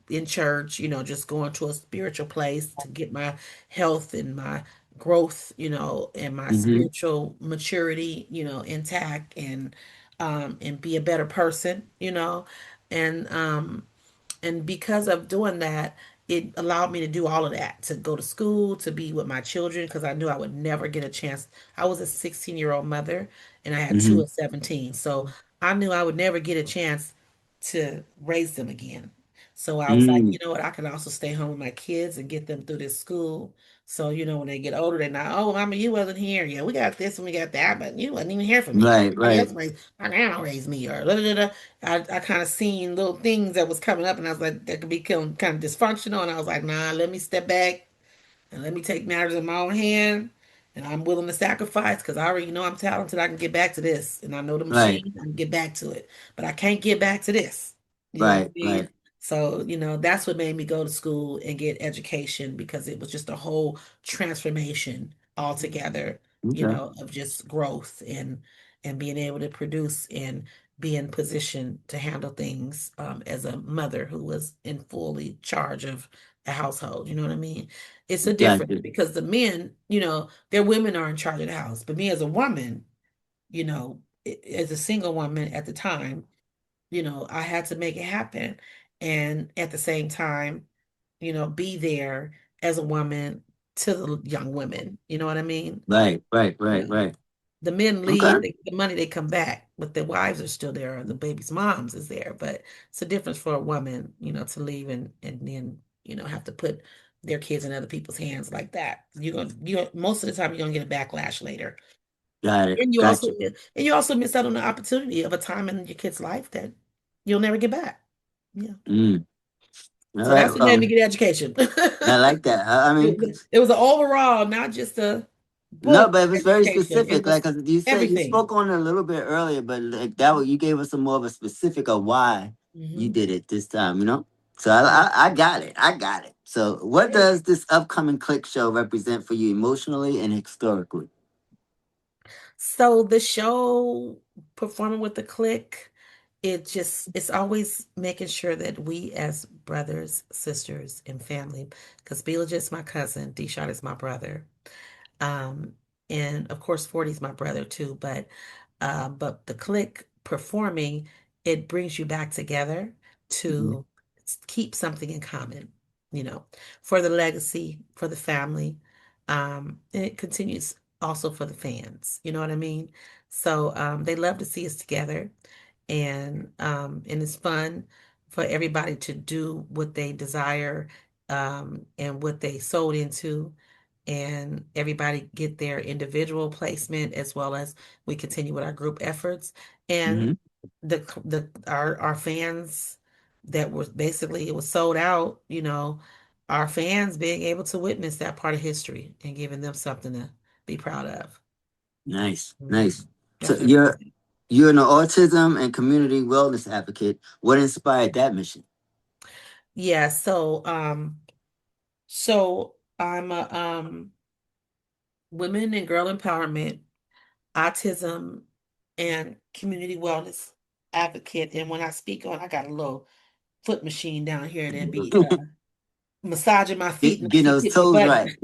in church, just going to a spiritual place to get my health and my growth, and my Mm-hmm. spiritual maturity, intact, and be a better person, and because of doing that, it allowed me to do all of that, to go to school, to be with my children, because I knew I would never get a chance. I was a 16-year-old mother and I had two Mm-hmm. at 17. So I knew I would never get a chance to raise them again. So I was like, Mm. you know what, I can also stay home with my kids and get them through this school. So, when they get older, they're not, "Oh, mama, you wasn't here. Yeah, we got this and we got that, but you wasn't even here for me. Right. Somebody else Right. raised, my grandma raised me," or da, da, da. I kind of seen little things that was coming up, and I was like, that could be kind of dysfunctional. And I was like, nah, let me step back and let me take matters in my own hand. And I'm willing to sacrifice because I already know I'm talented. I can get back to this. And I know the Right. machine, I can get back to it. But I can't get back to this. You know what I Right. mean? Right. So, that's what made me go to school and get education because it was just a whole transformation altogether, Okay. of just growth and being able to produce and be in position to handle things as a mother who was in fully charge of a household. You know what I mean? It's a difference Gotcha. because the men, their women are in charge of the house. But me as a woman, as a single woman at the time, I had to make it happen. And at the same time, be there as a woman to the young women. You know what I mean? Right. Right. Right. Yeah. Right. The men Okay. leave, they get the money, they come back, but their wives are still there, or the baby's moms is there. But it's a difference for a woman, to leave and then, have to put their kids in other people's hands like that. Most of the time you're gonna get a backlash later. Got it. And you also Gotcha. and you also miss out on the opportunity of a time in your kid's life that you'll never get back. Yeah. Mm. All So right. that's what made me get education. I like that. I mean, It was an overall, not just a no, book but it was very education. It specific. Like was 'cause you said you everything. spoke on it a little bit earlier, but like that, you gave us some more of a specific of why you Hmm. did it this time. You know. So Yeah. I got it. I got it. So what does this upcoming Click show represent for you emotionally and historically? So the show, Performing with the Click, it's always making sure that we as brothers, sisters, and family, because Beetlejuice is my cousin, D-Shot is my brother. Um, and of course 40 is my brother too, but the Click performing, it brings you back together Mhm. to keep something in common, you know, for the legacy, for the family. And it continues also for the fans. You know what I mean? So they love to see us together, and it's fun for everybody to do what they desire and what they sold into, and everybody get their individual placement as well as we continue with our group efforts. And Hmm. the our fans that were basically it was sold out, our fans being able to witness that part of history and giving them something to be proud of. Nice, Mhm. nice. So Definitely appreciate it. you're an autism and community wellness advocate. What inspired that mission? Yeah, so I'm a women and girl empowerment, autism, and community wellness advocate. And when I speak on, I got a little foot machine down here that be massaging my feet and I Getting keep those hitting the toes button. right.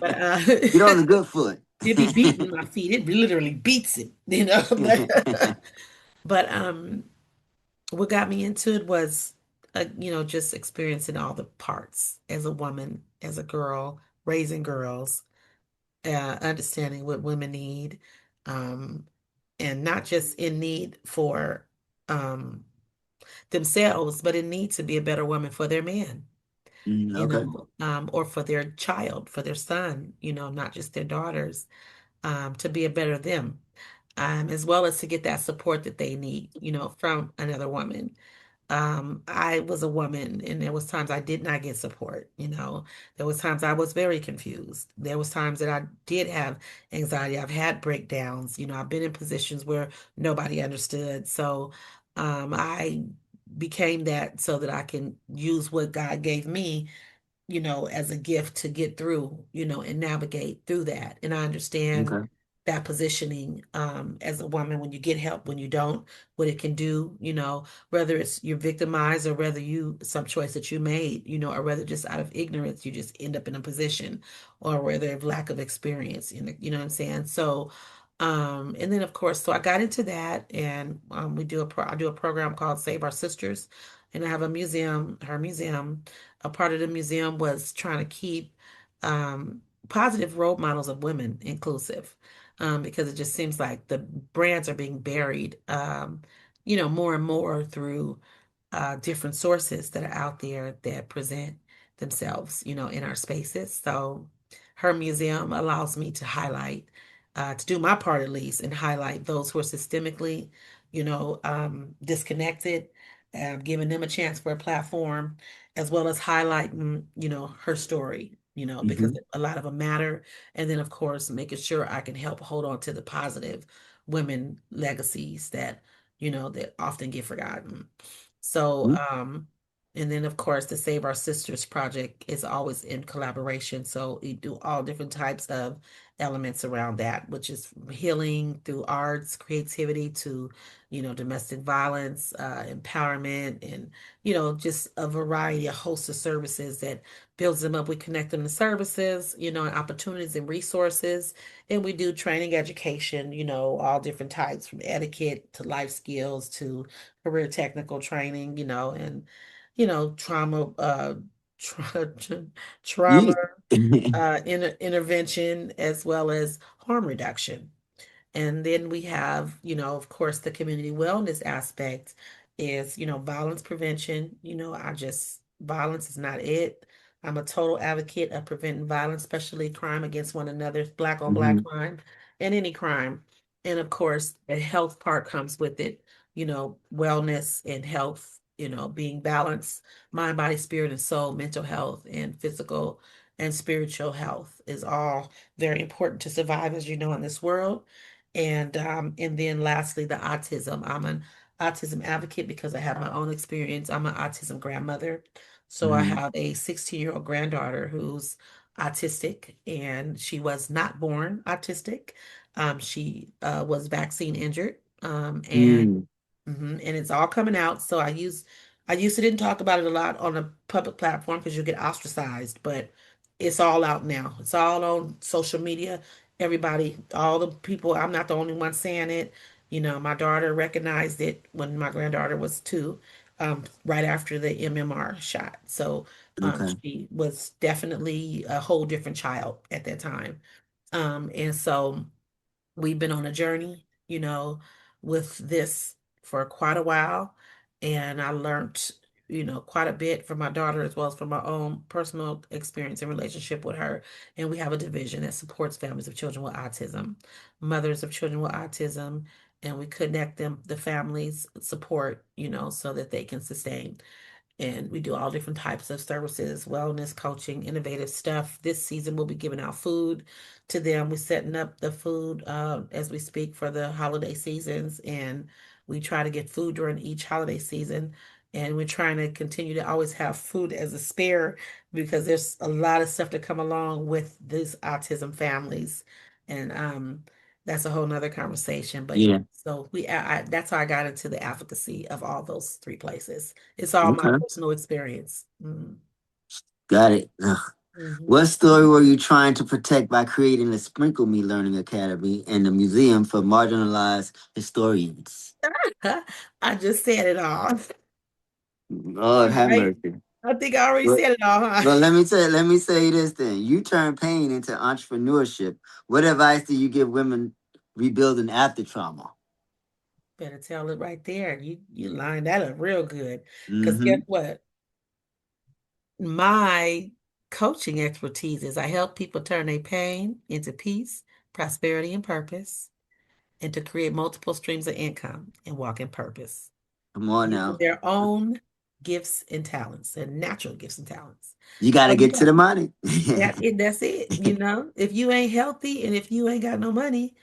But Get on the good foot. it be beating my feet. It literally beats it, But what got me into it was, just experiencing all the parts as a woman, as a girl, raising girls, understanding what women need, um, and not just in need for um, themselves, but in need to be a better woman for their man, Okay. or for their child, for their son, not just their daughters, to be a better them, as well as to get that support that they need, from another woman. I was a woman and there was times I did not get support. There was times I was very confused. There was times that I did have anxiety. I've had breakdowns. I've been in positions where nobody understood. So I became that so that I can use what God gave me, as a gift to get through, and navigate through that. And I understand Okay. that positioning as a woman when you get help, when you don't, what it can do, whether it's you're victimized or whether some choice that you made, or whether just out of ignorance, you just end up in a position or whether of lack of experience, you know what I'm saying? So, and then of course, so I got into that and I do a program called Save Our Sisters, and I have her museum. A part of the museum was trying to keep um, positive role models of women inclusive, because it just seems like the brands are being buried, more and more through different sources that are out there that present themselves, in our spaces. So her museum allows me to highlight, to do my part at least, and highlight those who are systemically, disconnected, giving them a chance for a platform, as well as highlighting, her story, because Hmm. a lot of them matter. And then, of course, making sure I can help hold on to the positive women legacies that often get forgotten. So, and then of course, the Save Our Sisters project is always in collaboration. So we do all different types of elements around that, which is from healing through arts, creativity to, domestic violence, empowerment, and, just a variety, a host of services that builds them up. We connect them to services, and opportunities and resources. And we do training education, all different types from etiquette to life skills to career technical training, and trauma, tra trauma, Yeah. intervention, as well as harm reduction. And then we have, of course, the community wellness aspect is, violence prevention. Violence is not it. I'm a total advocate of preventing violence, especially crime against one another, black on black Hmm. crime, and any crime. And of course, the health part comes with it, wellness and health, being balanced, mind, body, spirit, and soul, mental health, and physical and spiritual health is all very important to survive, as you know, in this world. And then lastly, the autism. I'm an autism advocate because I have my own experience. I'm an autism grandmother. So I Hmm. have a 16-year-old granddaughter who's autistic, and she was not born autistic. She was vaccine injured. Mm. And it's all coming out. So I used to didn't talk about it a lot on a public platform because you get ostracized, but it's all out now. It's all on social media. Everybody, all the people, I'm not the only one saying it. My daughter recognized it when my granddaughter was 2. right after the MMR shot. So Okay. she was definitely a whole different child at that time. And so we've been on a journey, with this for quite a while. And I learned, quite a bit from my daughter as well as from my own personal experience and relationship with her. And we have a division that supports families of children with autism, mothers of children with autism, and we connect them, the families support, so that they can sustain. And we do all different types of services, wellness, coaching, innovative stuff. This season, we'll be giving out food to them. We're setting up the food as we speak for the holiday seasons, and we try to get food during each holiday season. And we're trying to continue to always have food as a spare because there's a lot of stuff to come along with these autism families. And that's a whole nother conversation. But yeah, Yeah. so that's how I got into the advocacy of all those three places. It's all my Okay. personal experience. Got it. Ugh. Mhm. What story were you trying to protect by creating the Sprinkle Me Learning Academy and the Museum for Marginalized Historians? I just said it all. Lord have Right? mercy. I think I already Well, said it all, huh? well, let me say this then. You turn pain into entrepreneurship. What advice do you give women rebuilding after trauma? Better tell it right there. You lined that up real good. Because guess Mm-hmm. what? My coaching expertise is I help people turn their pain into peace, prosperity, and purpose, and to create multiple streams of income and walk in purpose, Come on using now. their own gifts and talents, their natural gifts and talents. You got So to get to the money. that's it. If you ain't healthy and if you ain't got no money,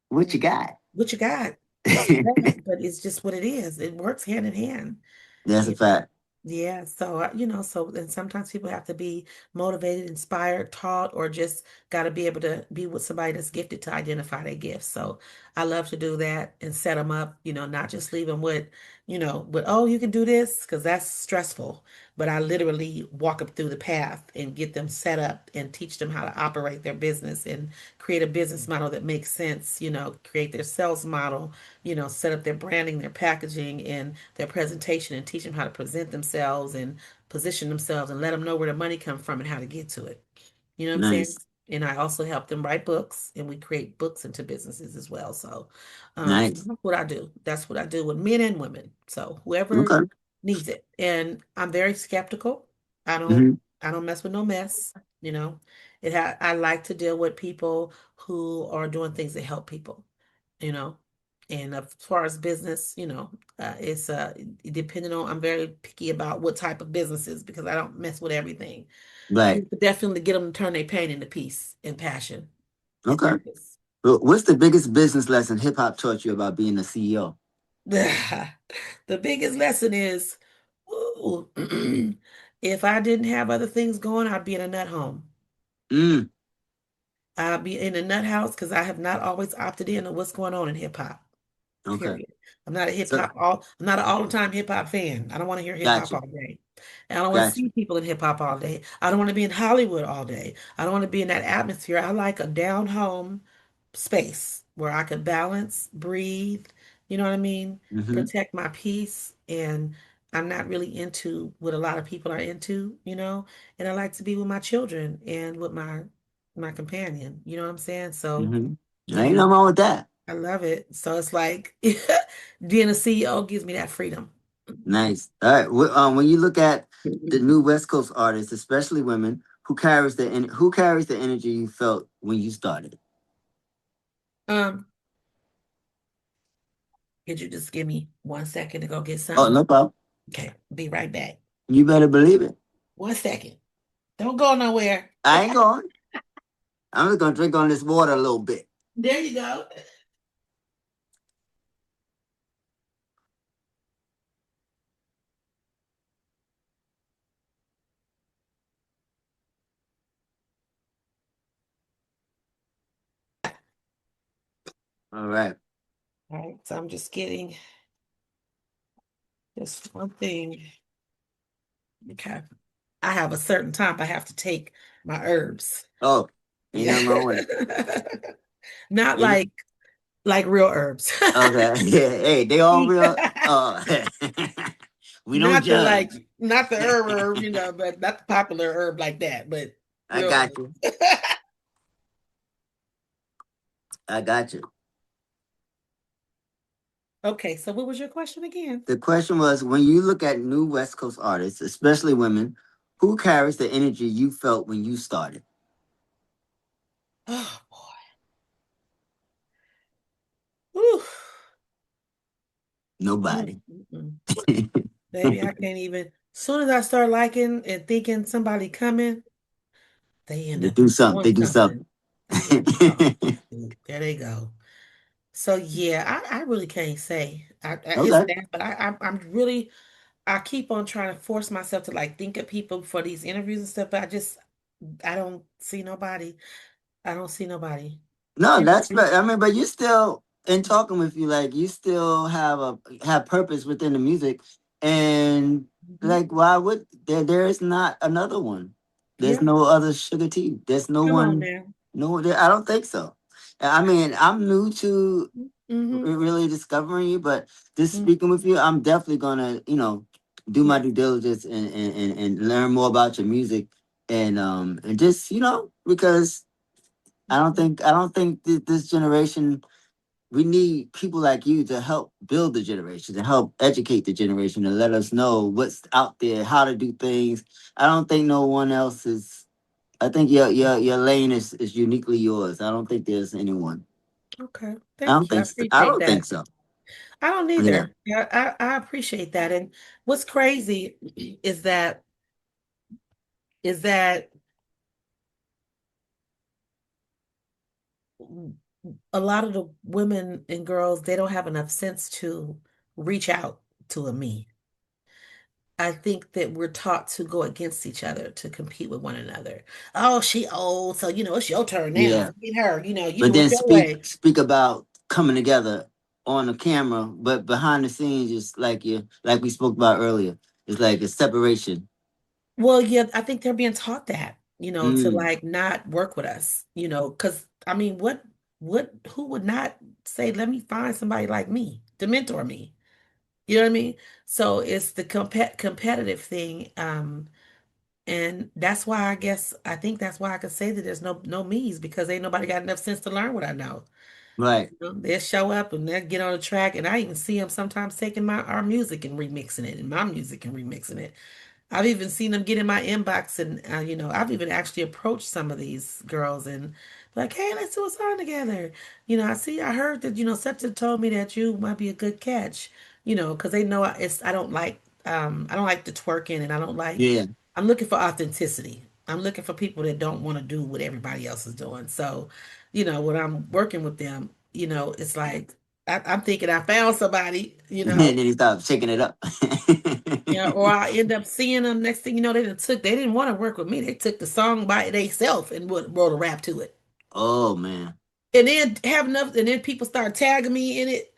What you got? what you got? It's sad, but it's just what it is. It works hand in hand. That's a Yeah. fact. Yeah, so and sometimes people have to be motivated, inspired, taught, or just got to be able to be with somebody that's gifted to identify their gifts. So I love to do that and set them up, not just leave them with, oh, you can do this, because that's stressful. But I literally walk them through the path and get them set up and teach them how to operate their business and create a business model that makes sense, create their sales model, set up their branding, their packaging, and their presentation, and teach them how to present themselves and position themselves and let them know where the money comes from and how to get to it. You know what I'm saying? Nice. And I also help them write books, and we create books into businesses as well. So Nice. that's what I do. That's what I do with men and women. So whoever Okay. needs it. And I'm very skeptical. I don't Hmm. I don't mess with no mess, you know. I like to deal with people who are doing things that help people, you know. And as far as business, it's depending on, I'm very picky about what type of businesses because I don't mess with everything. Right. You could definitely get them to turn their pain into peace and passion and Okay. purpose. Well, what's the biggest business lesson hip hop taught you about being a CEO? The biggest lesson is, ooh, if I didn't have other things going, I'd be in a nut home. Mm, I'd be in a nut house because I have not always opted in on what's going on in hip hop. okay. Period. So, I'm not an all the time hip hop fan. I don't want to hear hip hop gotcha. all day. And I don't want to Gotcha. see people in hip hop all day. I don't want to be in Hollywood all day. I don't want to be in that atmosphere. I like a down home space where I could balance, breathe, you know what I mean? Hmm. Protect my peace. And I'm not really into what a lot of people are into, and I like to be with my children and with my companion. You know what I'm saying? So, Hmm. Ain't and nothing wrong with that. I love it. So it's like being a CEO gives me that freedom. Nice. All right. When you look at the new West Coast artists, especially women, who carries the energy you felt when you started? Um, could you just give me 1 second to go get Oh, something? no problem. Okay, be right back. You better believe it. 1 second. Don't go nowhere. I ain't going. I'm just gonna drink on this water a little bit. There you go. All right. All right, so I'm just getting this one thing. Okay. I have a certain time I have to take my herbs. Oh, ain't Yeah. nothing wrong with it. Not Ain't like real herbs. okay. Yeah. Hey, they all real. Oh. We don't Not the like, judge. not the herb, but not the popular herb like that, but I real got you. herb. I got you. Okay, so what was your question again? The question was, when you look at new West Coast artists, especially women, who carries the energy you felt when you started? Oh boy. Whew. Mm, Nobody. mm, mm. Baby, I can't even. Soon as I start liking and thinking somebody coming, they end They up do something. doing They do something. something. They end up, oh, shoot, there they go. So yeah, I really can't say. It's Okay. that, but I'm really I keep on trying to force myself to like think of people for these interviews and stuff, but I don't see nobody. I don't see nobody. No, And that's right. I mean, but you still in talking with you, like you still have purpose within the music, and Mhm. like why would there is not another one? There's Yeah, no other Sugar-T. There's no come on one. now. No, I don't think so. I mean, I'm new to Mm-hmm. really discovering you, but just Mm, speaking with you, I'm definitely gonna do my yeah. due diligence and learn more about your music and just because Mhm. I don't think this generation, we need people like you to help build the generation, to help educate the generation, and let us know what's out there, how to do things. I don't think no one else is. I think your lane is uniquely yours. I don't think there's anyone. Okay. I don't Thank you. I think so. I appreciate don't think that. so. I don't Yeah. either. Yeah, I appreciate that. And what's crazy is that a lot of the women and girls, they don't have enough sense to reach out to a me. I think that we're taught to go against each other, to compete with one another. Oh, she old, so it's your turn now. Yeah. Forget her. You But do then it your way. speak about coming together on the camera, but behind the scenes, just like we spoke about earlier, it's like a separation. Well, yeah, I think they're being taught that, to Mm, like not work with us, because I mean, who would not say, let me find somebody like me to mentor me? You know what I mean? So it's the competitive thing. And that's why I think that's why I could say that there's no me's because ain't nobody got enough sense to learn what I know. right. They'll show up and they'll get on the track, and I even see them sometimes taking our music and remixing it, and my music and remixing it. I've even seen them get in my inbox, and I've even actually approached some of these girls and like, hey, let's do a song together. I heard that such and told me that you might be a good catch. Because they know I don't like the twerking, and Yeah. I'm looking for authenticity. I'm looking for people that don't want to do what everybody else is doing. So, when I'm working with them, it's like I'm thinking I found somebody, And then he stopped shaking it up. yeah, or I end up seeing them. Next thing you know, they didn't want to work with me. They took the song by themselves and wrote a rap to it. Oh man. And then have enough, and then people start tagging me in it,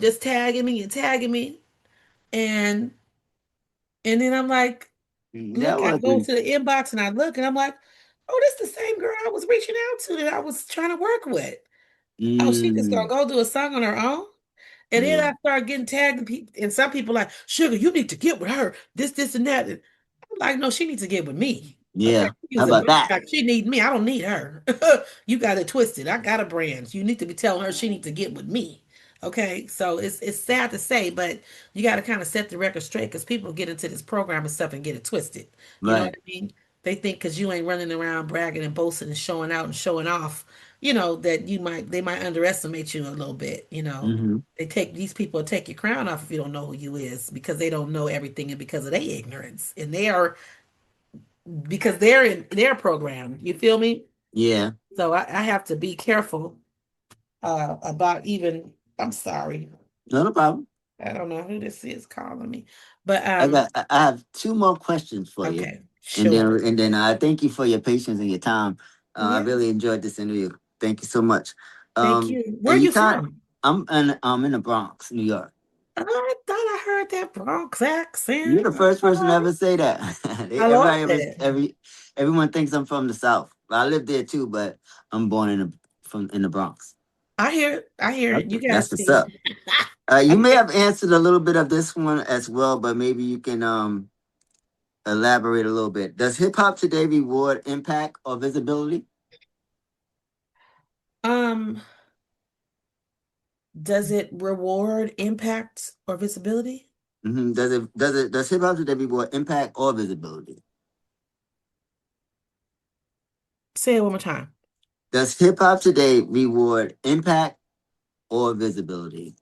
just tagging me and tagging me. And then I'm like, That I go wasn't. to the inbox and I look and I'm like, oh, this the same girl I was reaching out to that I was trying to work with. Oh, she just gonna Mm, go do a song on her own? And then yeah. I start getting tagged, and some people like, Sugar, you need to get with her. This, and that. And I'm like, no, she needs to get with me. Okay, Yeah. she's How using about my that? track. She needs me. I don't need her. You got it twisted. I got a brand. You need to be telling her she needs to get with me. Okay, so it's sad to say, but you got to kind of set the record straight because people get into this program and stuff and get it twisted. You know what Right. I mean? They think because you ain't running around bragging and boasting and showing out and showing off, that they might underestimate you a little bit. Mm-hmm. These people take your crown off if you don't know who you is because they don't know everything and because of their ignorance and they are because they're in their program. You feel me? Yeah. So I have to be careful about even. I'm sorry. Not a problem. I don't know who this is calling me, but I have two more questions for you, okay, sure. and then I thank you for your patience and your time. I Yeah, really enjoyed this interview. Thank you so much. thank you. Where are And you you time, from? I'm in the Bronx, New York. I thought I heard that Bronx You're accent. the first person to Okay. ever say that. I love that. Everyone thinks I'm from the South. I live there too, but I'm born in the Bronx. I hear it. I hear it. Okay, You that's guys what's can up. You I may think have answered a little bit of this one as well, but maybe you can elaborate a little bit. Does hip hop today reward impact or visibility? um does it reward impact or visibility? Does hip hop today reward impact or visibility? Say it one more time. Does hip hop today reward impact or visibility?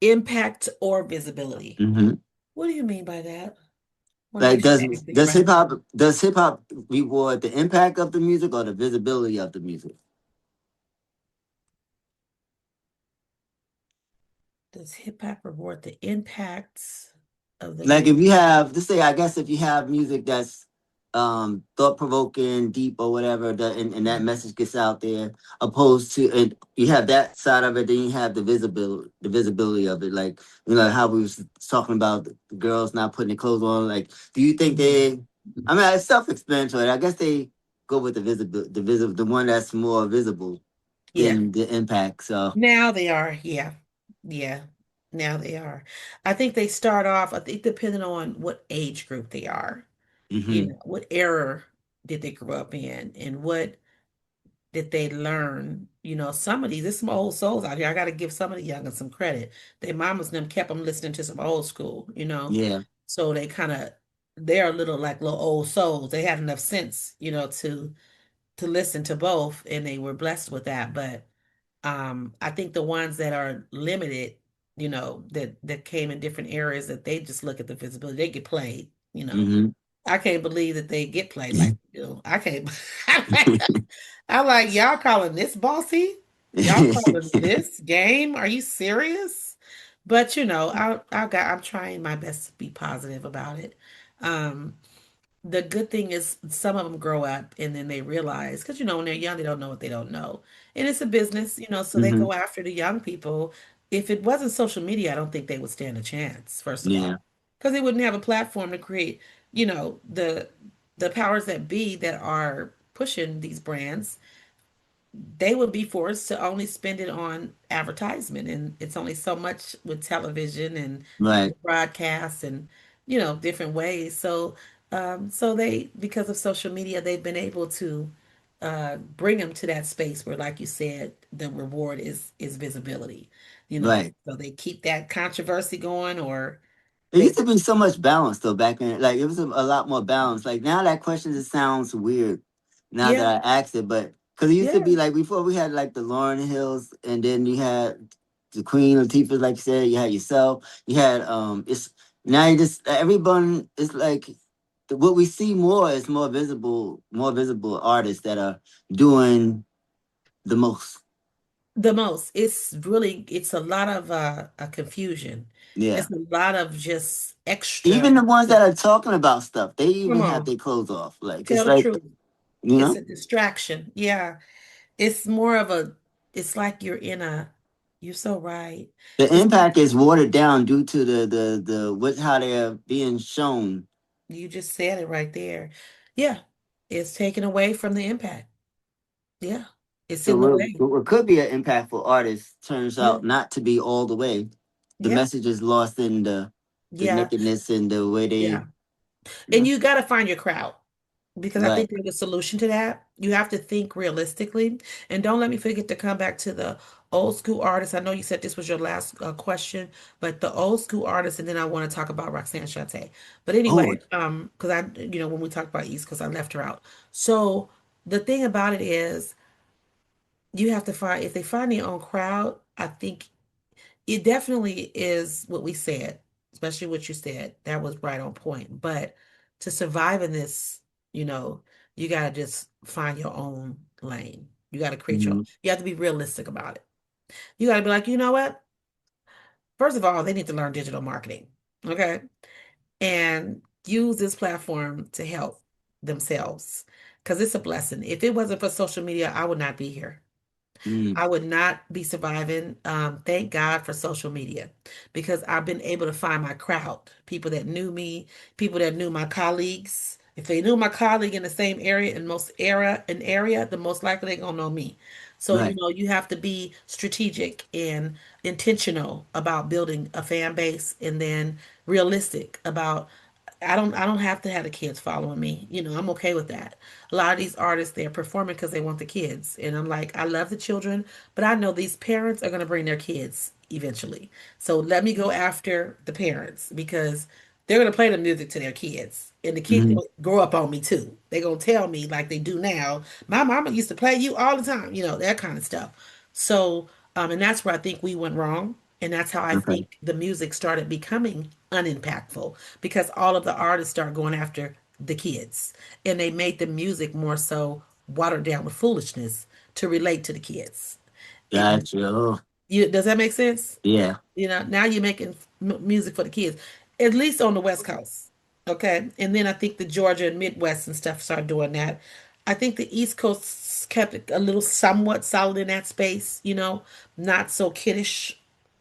Impact or visibility. Hmm. What do you mean by that? I want to Like make sure I answer you right. does hip hop reward the impact of the music or the visibility of the music? Does hip hop reward the impacts of the Like if music? you have, let's say, I guess if you have music that's thought provoking, deep or whatever, and that message gets out there, opposed to, and you have that side of it, then you have the visibility of it. Like, how we was talking about the girls not putting their clothes on. Like, do you think Yeah. they? I mean, it's self-explanatory. I guess they go with the one that's more visible Yeah. than the impact. So, Now they are. Yeah. Yeah. Now they are. I think they start off, I think depending on what age group they are, hmm, what era did they grow up in and what did they learn? Some of these, there's some old souls out here. I got to give some of the youngins some credit. Their mamas and them kept them listening to some old school. yeah, So they're a little like little old souls. They had enough sense, to listen to both, and they were blessed with that. But I think the ones that are limited, that came in different areas, that they just look at the visibility, they get played. hmm. I can't believe that they get played like they do. I can't. I'm like, y'all calling this bossy? Y'all calling this game? Are you serious? But I'm trying my best to be positive about it. Um, the good thing is some of them grow up and then they realize, because when they're young, they don't know what they don't know. And it's a business, so they Hmm. go after the young people. If it wasn't social media, I don't think they would stand a chance, first of Yeah, all, because they wouldn't have a platform to create, the powers that be that are pushing these brands. They would be forced to only spend it on advertisement, and it's only so much with television and right, broadcasts and different ways. So they, because of social media, they've been able to bring them to that space where, like you said, the reward is visibility. right. So they keep that controversy going, or It they used to be so much balance though back in, like it was a lot more balance. Like now that question just sounds weird. Now yeah, that I asked it, but because it used to yeah. be like before we had like the Lauren Hills, and then you had the Queen Latifah, like you said, you had yourself, you had it's now you just everyone is like what we see more is more visible artists that are doing the most. The most. It's a lot of a confusion. Yeah. It's a lot of just extra. Even the ones that are talking about stuff, they even Come have on, their clothes off. Like tell it's the like, truth. you It's know. a distraction. Yeah. It's more of a, it's like you're so right. The It's like impact is watered down due to the what how they're being shown. you just said it right there. Yeah. It's taken away from the impact. Yeah. It's So in the way. what could be an impactful artist turns Yeah. out not to be all the way. The Yeah. message is lost in the Yeah. nakedness and the way Yeah. they, you And know. you got to find your crowd, because I Right. think there's a solution to that. You have to think realistically. And don't let me forget to come back to the old school artists. I know you said this was your last question, but the old school artists, and then I want to talk about Roxanne Shante. But Oh. anyway, because when we talk about East, because I left her out. So the thing about it is, you have to find, if they find their own crowd, I think it definitely is what we said, especially what you said. That was right on point. But to survive in this, you know, you got to just find your own lane. You got to create your, Mhm. you have to be realistic about it. You got to be like, you know what? First of all, they need to learn digital marketing. Okay. And use this platform to help themselves, because it's a blessing. If it wasn't for social media, I would not be here. Mm. I would not be surviving. Thank God for social media, because I've been able to find my crowd, people that knew me, people that knew my colleagues. If they knew my colleague in the same area, in most area, the most likely they're gonna know me. So, Right. you have to be strategic and intentional about building a fan base and then realistic about I don't have to have the kids following me. I'm okay with that. A lot of these artists, they're performing because they want the kids. And I'm like, I love the children, but I know these parents are going to bring their kids eventually. So let me go after the parents because they're going to play the music to their kids. And the kids Hmm. gonna grow up on me too. They're going to tell me like they do now, my mama used to play you all the time, that kind of stuff. So, and that's where I think we went wrong. And that's how I Okay. think the music started becoming unimpactful because all of the artists start going after the kids and they made the music more so watered down with foolishness to relate to the kids. It, Gotcha. Oh, does that make sense? yeah. Now you're making music for the kids, at least on the West Coast. Okay. And then I think the Georgia and Midwest and stuff started doing that. I think the East Coast kept it a little somewhat solid in that space, not so kiddish,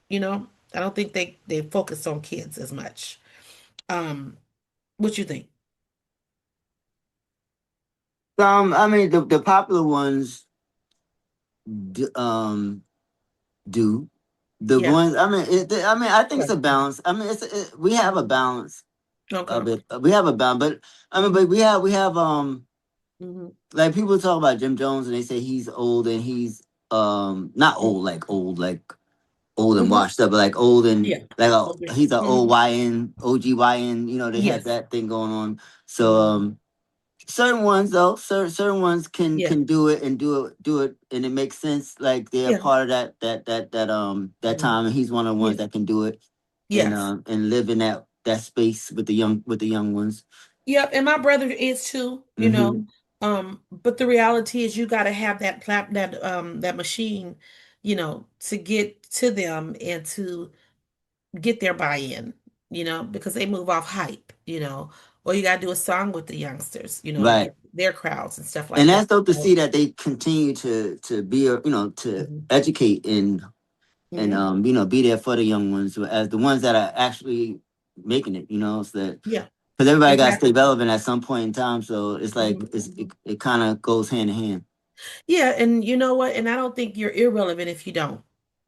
you know. I don't think they focus on kids as much. Um, what you think? I mean, the popular ones d- do the Yeah. ones. I mean, I mean, I think it's Right. a balance. I mean, we have a Mhm. balance Okay. of it. We have a balance, but I mean, Hmm. but we have Hmm. like people talk about Jim Jones and they say he's old and he's not old and Hmm. washed up, but like old and Yeah. like Okay. he's an old Hmm. YN, OGYN. You know, they had Yes. that thing going on. So Hmm. certain ones though, certain ones Yeah. can do it and do it, and it makes sense. Like they're Yeah. part of that Mhm. time, and he's one of the ones Yeah. that can do it Yes. and live in that space with the young ones. Yep. And my brother is too. Hmm. But the reality is you gotta have that machine, to get to them and to get their buy-in, because they move off hype. Or you gotta do a song with the youngsters, to Right. get their crowds and stuff And like that. that's dope to So, see that they continue to be to mhm. educate and Mhm. be there for the young ones as the ones that are actually making it, so that Yeah, because everybody got to stay exactly. relevant at some point in time. So it's like Mhm. it kind of goes hand in hand. Yeah, and you know what? And I don't think you're irrelevant if you don't,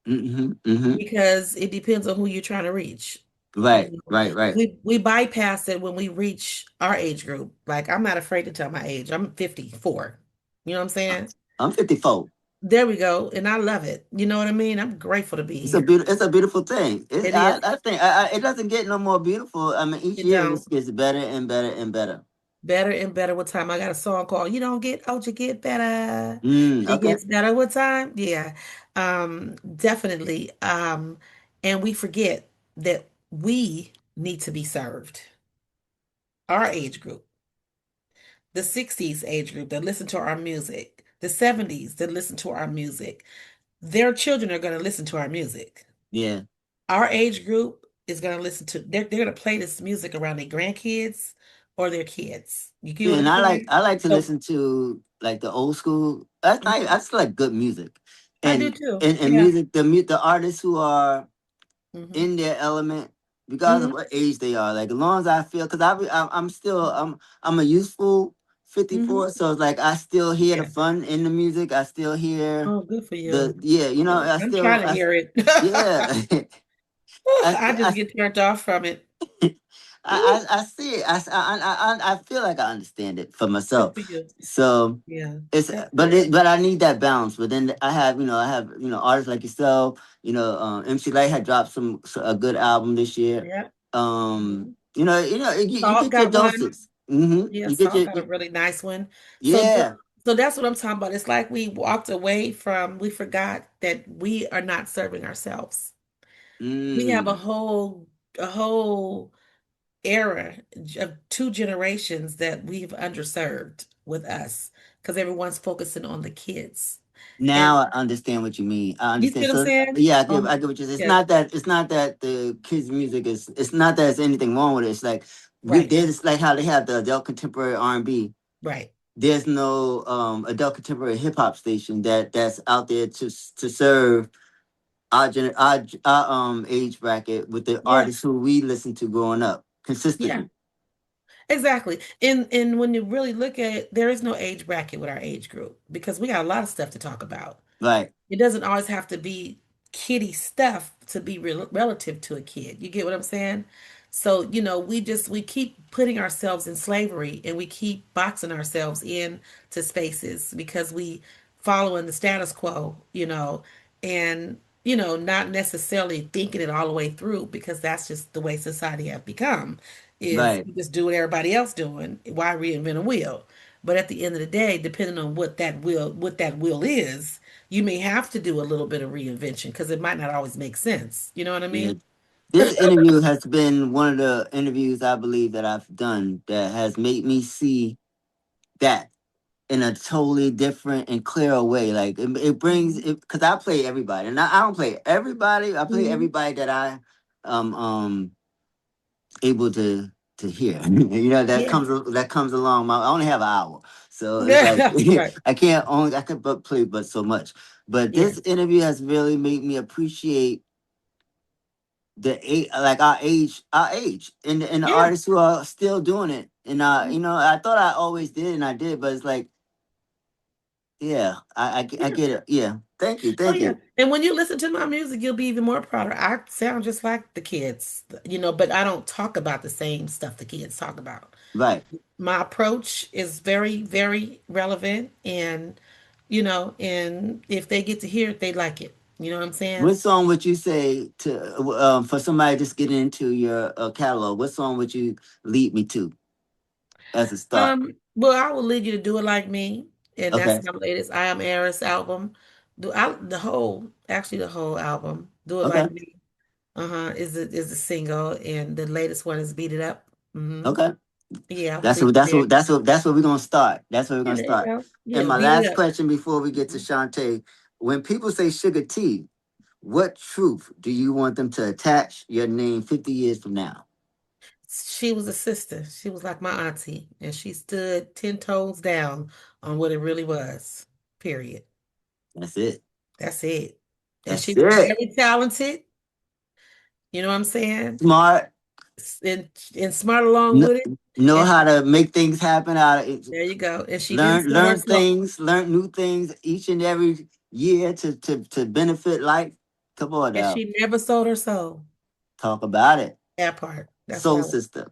Hmm. Hmm. because it depends on who you're trying to reach. Right, right, right. We bypass it when we reach our age group. Like I'm not afraid to tell my age. I'm 54. You know what I'm saying? I'm 54. There we go. And I love it. You know what I mean? I'm grateful to be here. It's a beautiful thing. It is. I think it doesn't get no more beautiful. I mean, each It year it don't. just gets better and better and better. Better and better with time. I got a song called You Don't Get Old, You Get Better. It Okay. gets better with time. Yeah. Definitely. And we forget that we need to be served. Our age group, the 60s age group that listen to our music, the 70s that listen to our music, their children are going to listen to our music. Yeah. Our age group is going to they're going to play this music around their grandkids or their kids. You get Yeah, what and I'm saying? I like to So, listen to like the old school. I mhm, just like good music, I do too. and Yeah. music the artists who are Hmm. in their element, regardless of Hmm. what age they are. Like as long as I feel, because I'm still I'm a youthful Hmm. 54, so it's like I still hear the Yeah. fun in the music. I still hear Oh, good for the you. yeah, I I'm trying still to hear it. yeah. I just I get turned off from it. I see it. I feel like I understand it for Good myself. for you. So Yeah, it's that's good. but I need that balance. But then I have artists like yourself. MC Light had dropped a good album this year. Yeah. Hmm. You Salt get your got one. doses. Hmm. Yeah, You get Salt your got a really nice one. So, yeah. so that's what I'm talking about. It's like we walked away from, we forgot that we are not serving ourselves. We have a Mm. whole era of two generations that we've underserved with us because everyone's focusing on the kids. And Now I understand what you mean. I you see understand. what I'm So saying? yeah, I get Um, what you're saying. yeah, It's not that the kids' music is. It's not that there's anything wrong with it. It's like right, there's like how they have the adult contemporary R&B. right. There's no adult contemporary hip hop station that's out there to serve our age bracket with the Yeah, artists who we listened to growing up yeah, consistently. exactly. And when you really look at it, there is no age bracket with our age group because we got a lot of stuff to talk about. Right. It doesn't always have to be kiddie stuff to be relative to a kid. You get what I'm saying? So, we keep putting ourselves in slavery and we keep boxing ourselves in to spaces because we following the status quo, and not necessarily thinking it all the way through because that's just the way society have become is Right. you just do what everybody else doing. Why reinvent a wheel? But at the end of the day, depending on what that will is, you may have to do a little bit of reinvention because it might not always make sense. You know what I Yeah. mean? This interview has been one of the interviews I believe that I've done that has made me see that in a totally different and clearer way. Like it brings Hmm. it because I play everybody, and I don't play everybody. I play Hmm. everybody that I able to hear. You know Yeah. that comes along. I only have an hour, so it's like Right. I can but play but so much. But this Yes. interview has really made me appreciate like our age, and the Yeah. artists who are still doing it. And I thought I always did, and I did, but it's like, yeah, I Yeah. get it. Yeah, thank you, Oh thank yeah. you. And when you listen to my music, you'll be even more prouder. I sound just like the kids, but I don't talk about the same stuff the kids talk about. Right. My approach is very, very relevant, and if they get to hear it, they like it. You know what I'm What saying? song would you say to for somebody just getting into your catalog? What song would you lead me to as a start? Well, I will lead you to Do It Like Me, and Okay. that's my latest I Am Eris album. Actually the whole album, Do It Okay. Like Me, is the single, and the latest one is Beat It Up. Okay. Yeah, That's please what that's there. what that's what that's where we're gonna start. That's where we're Yeah, gonna there you start. go. And Yeah, my Beat It last Up. question before we get to Mhm. Shantae, when people say Sugar-T, what truth do you want them to attach your name 50 years from now? She was a sister. She was like my auntie, and she stood 10 toes down on what it really was. Period. That's it. That's it. And she That's was it. very talented. You know what I'm saying? Smart. And smart along Kn- with it. know And how to make things happen. there you go. And she didn't Learn sell her learn soul. things, learn new things each and every year to benefit life. Come on And now. she never sold her soul. Talk about it. That part. That's what Soul I want. sister.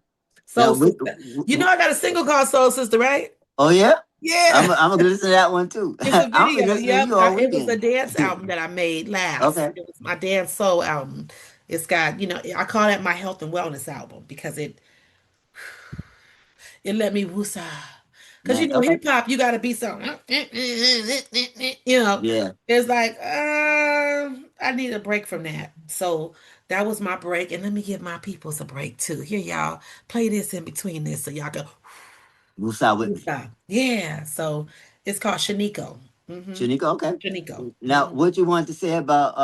Now, Soul Sister. You know I got a single called Soul Sister, right? oh yeah, Yeah. I'm gonna listen to that one too. It's a I'm gonna video. listen to Yep. you all It was a weekend. dance album that I made last. Okay. It was my dance soul album. It's got, I call that my health and wellness album because it let me woosah. Because Nice. Okay. hip hop, you gotta be so Yeah. it's like, I need a break from that. So that was my break. And let me give my peoples a break too. Here, y'all, play this in between this so y'all go Musa with me. woosah. Yeah. So it's called Shaniko. Shanika, okay. Shaniko. Now, what you want to say about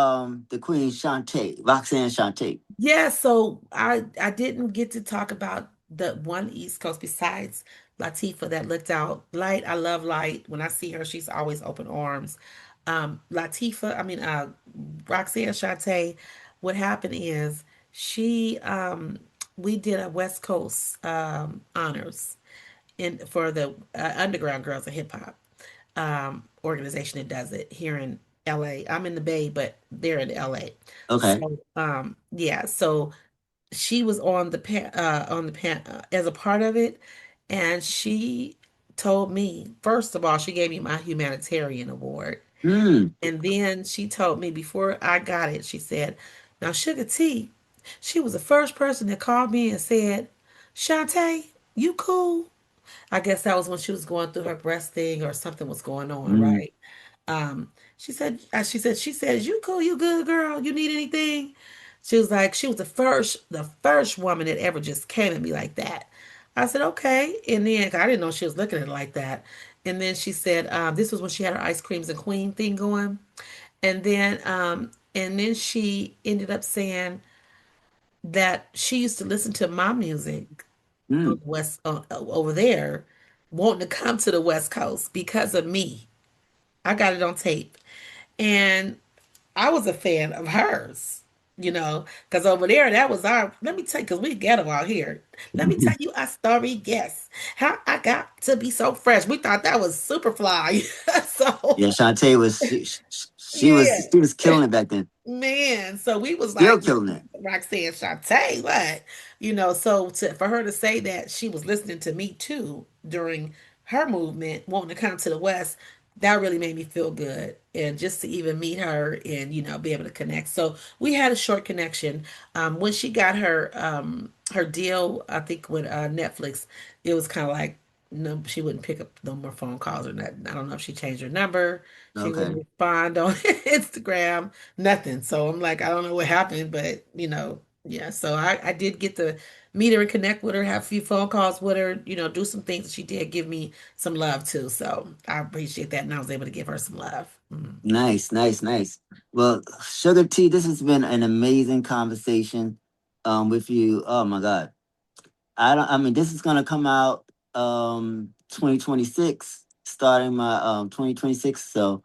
the Queen Shantae, Roxanne Shantae? Yeah, so I didn't get to talk about the one East Coast besides Latifah that looked out. Light, I love Light. When I see her, she's always open arms. Roxanne Shante, what happened is we did a West Coast honors for the Underground Girls of Hip Hop organization that does it here in LA. I'm in the Bay, but they're in LA. Okay. So yeah, so she was on the pan as a part of it, and she told me first of all she gave me my humanitarian award, Hmm. and then she told me before I got it, she said, "Now Suga-T, she was the first person that called me and said, Shantae, you cool?" I guess that was when she was going through her breast thing or something was going on, Hmm. right? She said, "Is you cool? You good, girl? You need anything?" She was like, she was the first woman that ever just came at me like that. I said, okay. And then 'cause I didn't know she was looking at it like that. And then she said, this was when she had her ice creams and queen thing going. And then she ended up saying that she used to listen to my music on Hmm. the west over there, wanting to come to the West Coast because of me. I got it on tape. And I was a fan of hers, because over there, that was let me tell you, because we ghetto out here. Let me tell you a story, yes. How I got to be so fresh. We thought that was super fly. Yeah, So, Shantae was Yeah. she was killing it back then. Man, so we was Still like, killing it. Roxanne Shante, what? So for her to say that she was listening to me too during her movement, wanting to come to the West, that really made me feel good. And just to even meet her and, be able to connect. So we had a short connection. When she got her deal, I think with Netflix, it was kind of like, no, she wouldn't pick up no more phone calls or nothing. I don't know if she changed her number. She wouldn't Okay. respond on Instagram, nothing. So I'm like, I don't know what happened, but yeah. So I did get to meet her and connect with her, have a few phone calls with her, do some things. She did give me some love too. So I appreciate that. And I was able to give her some love. Mm. Nice, nice, nice. Well, Sugar T, this has been an amazing conversation with you. Oh my God. I mean this is gonna come out 2026, starting my 2026. So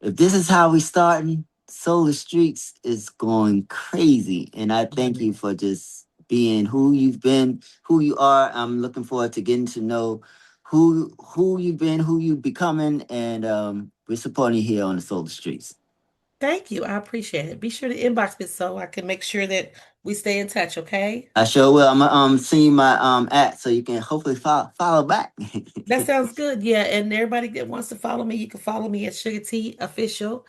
if this is how we starting, Solar Streets is going crazy. And I thank you for just being who you've been, who you are. I'm looking forward to getting to know who you've been, who you becoming, and we're supporting you here on the Solar Streets. Thank you. I appreciate it. Be sure to inbox me so I can make sure that we stay in touch, okay? I sure will. I'm gonna send you my at so you can hopefully follow back. That sounds good. Yeah, and everybody that wants to follow me, you can follow me at Sugar T Official.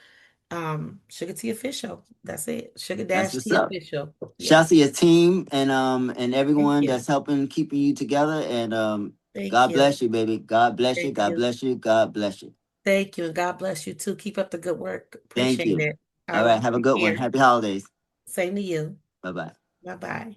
Sugar T Official. That's it. Sugar That's Dash what's T up. Official. Shout Yeah. out to your team and Thank everyone you. that's helping keeping you together. And Thank God you. bless you, baby. God bless you. Thank God you. bless you. God bless you. Thank you. And God bless you too. Keep up the good work. Thank Appreciate you. it. All All right. right. Have a Take good one. care. Happy holidays. Same to you. Bye bye. Bye bye.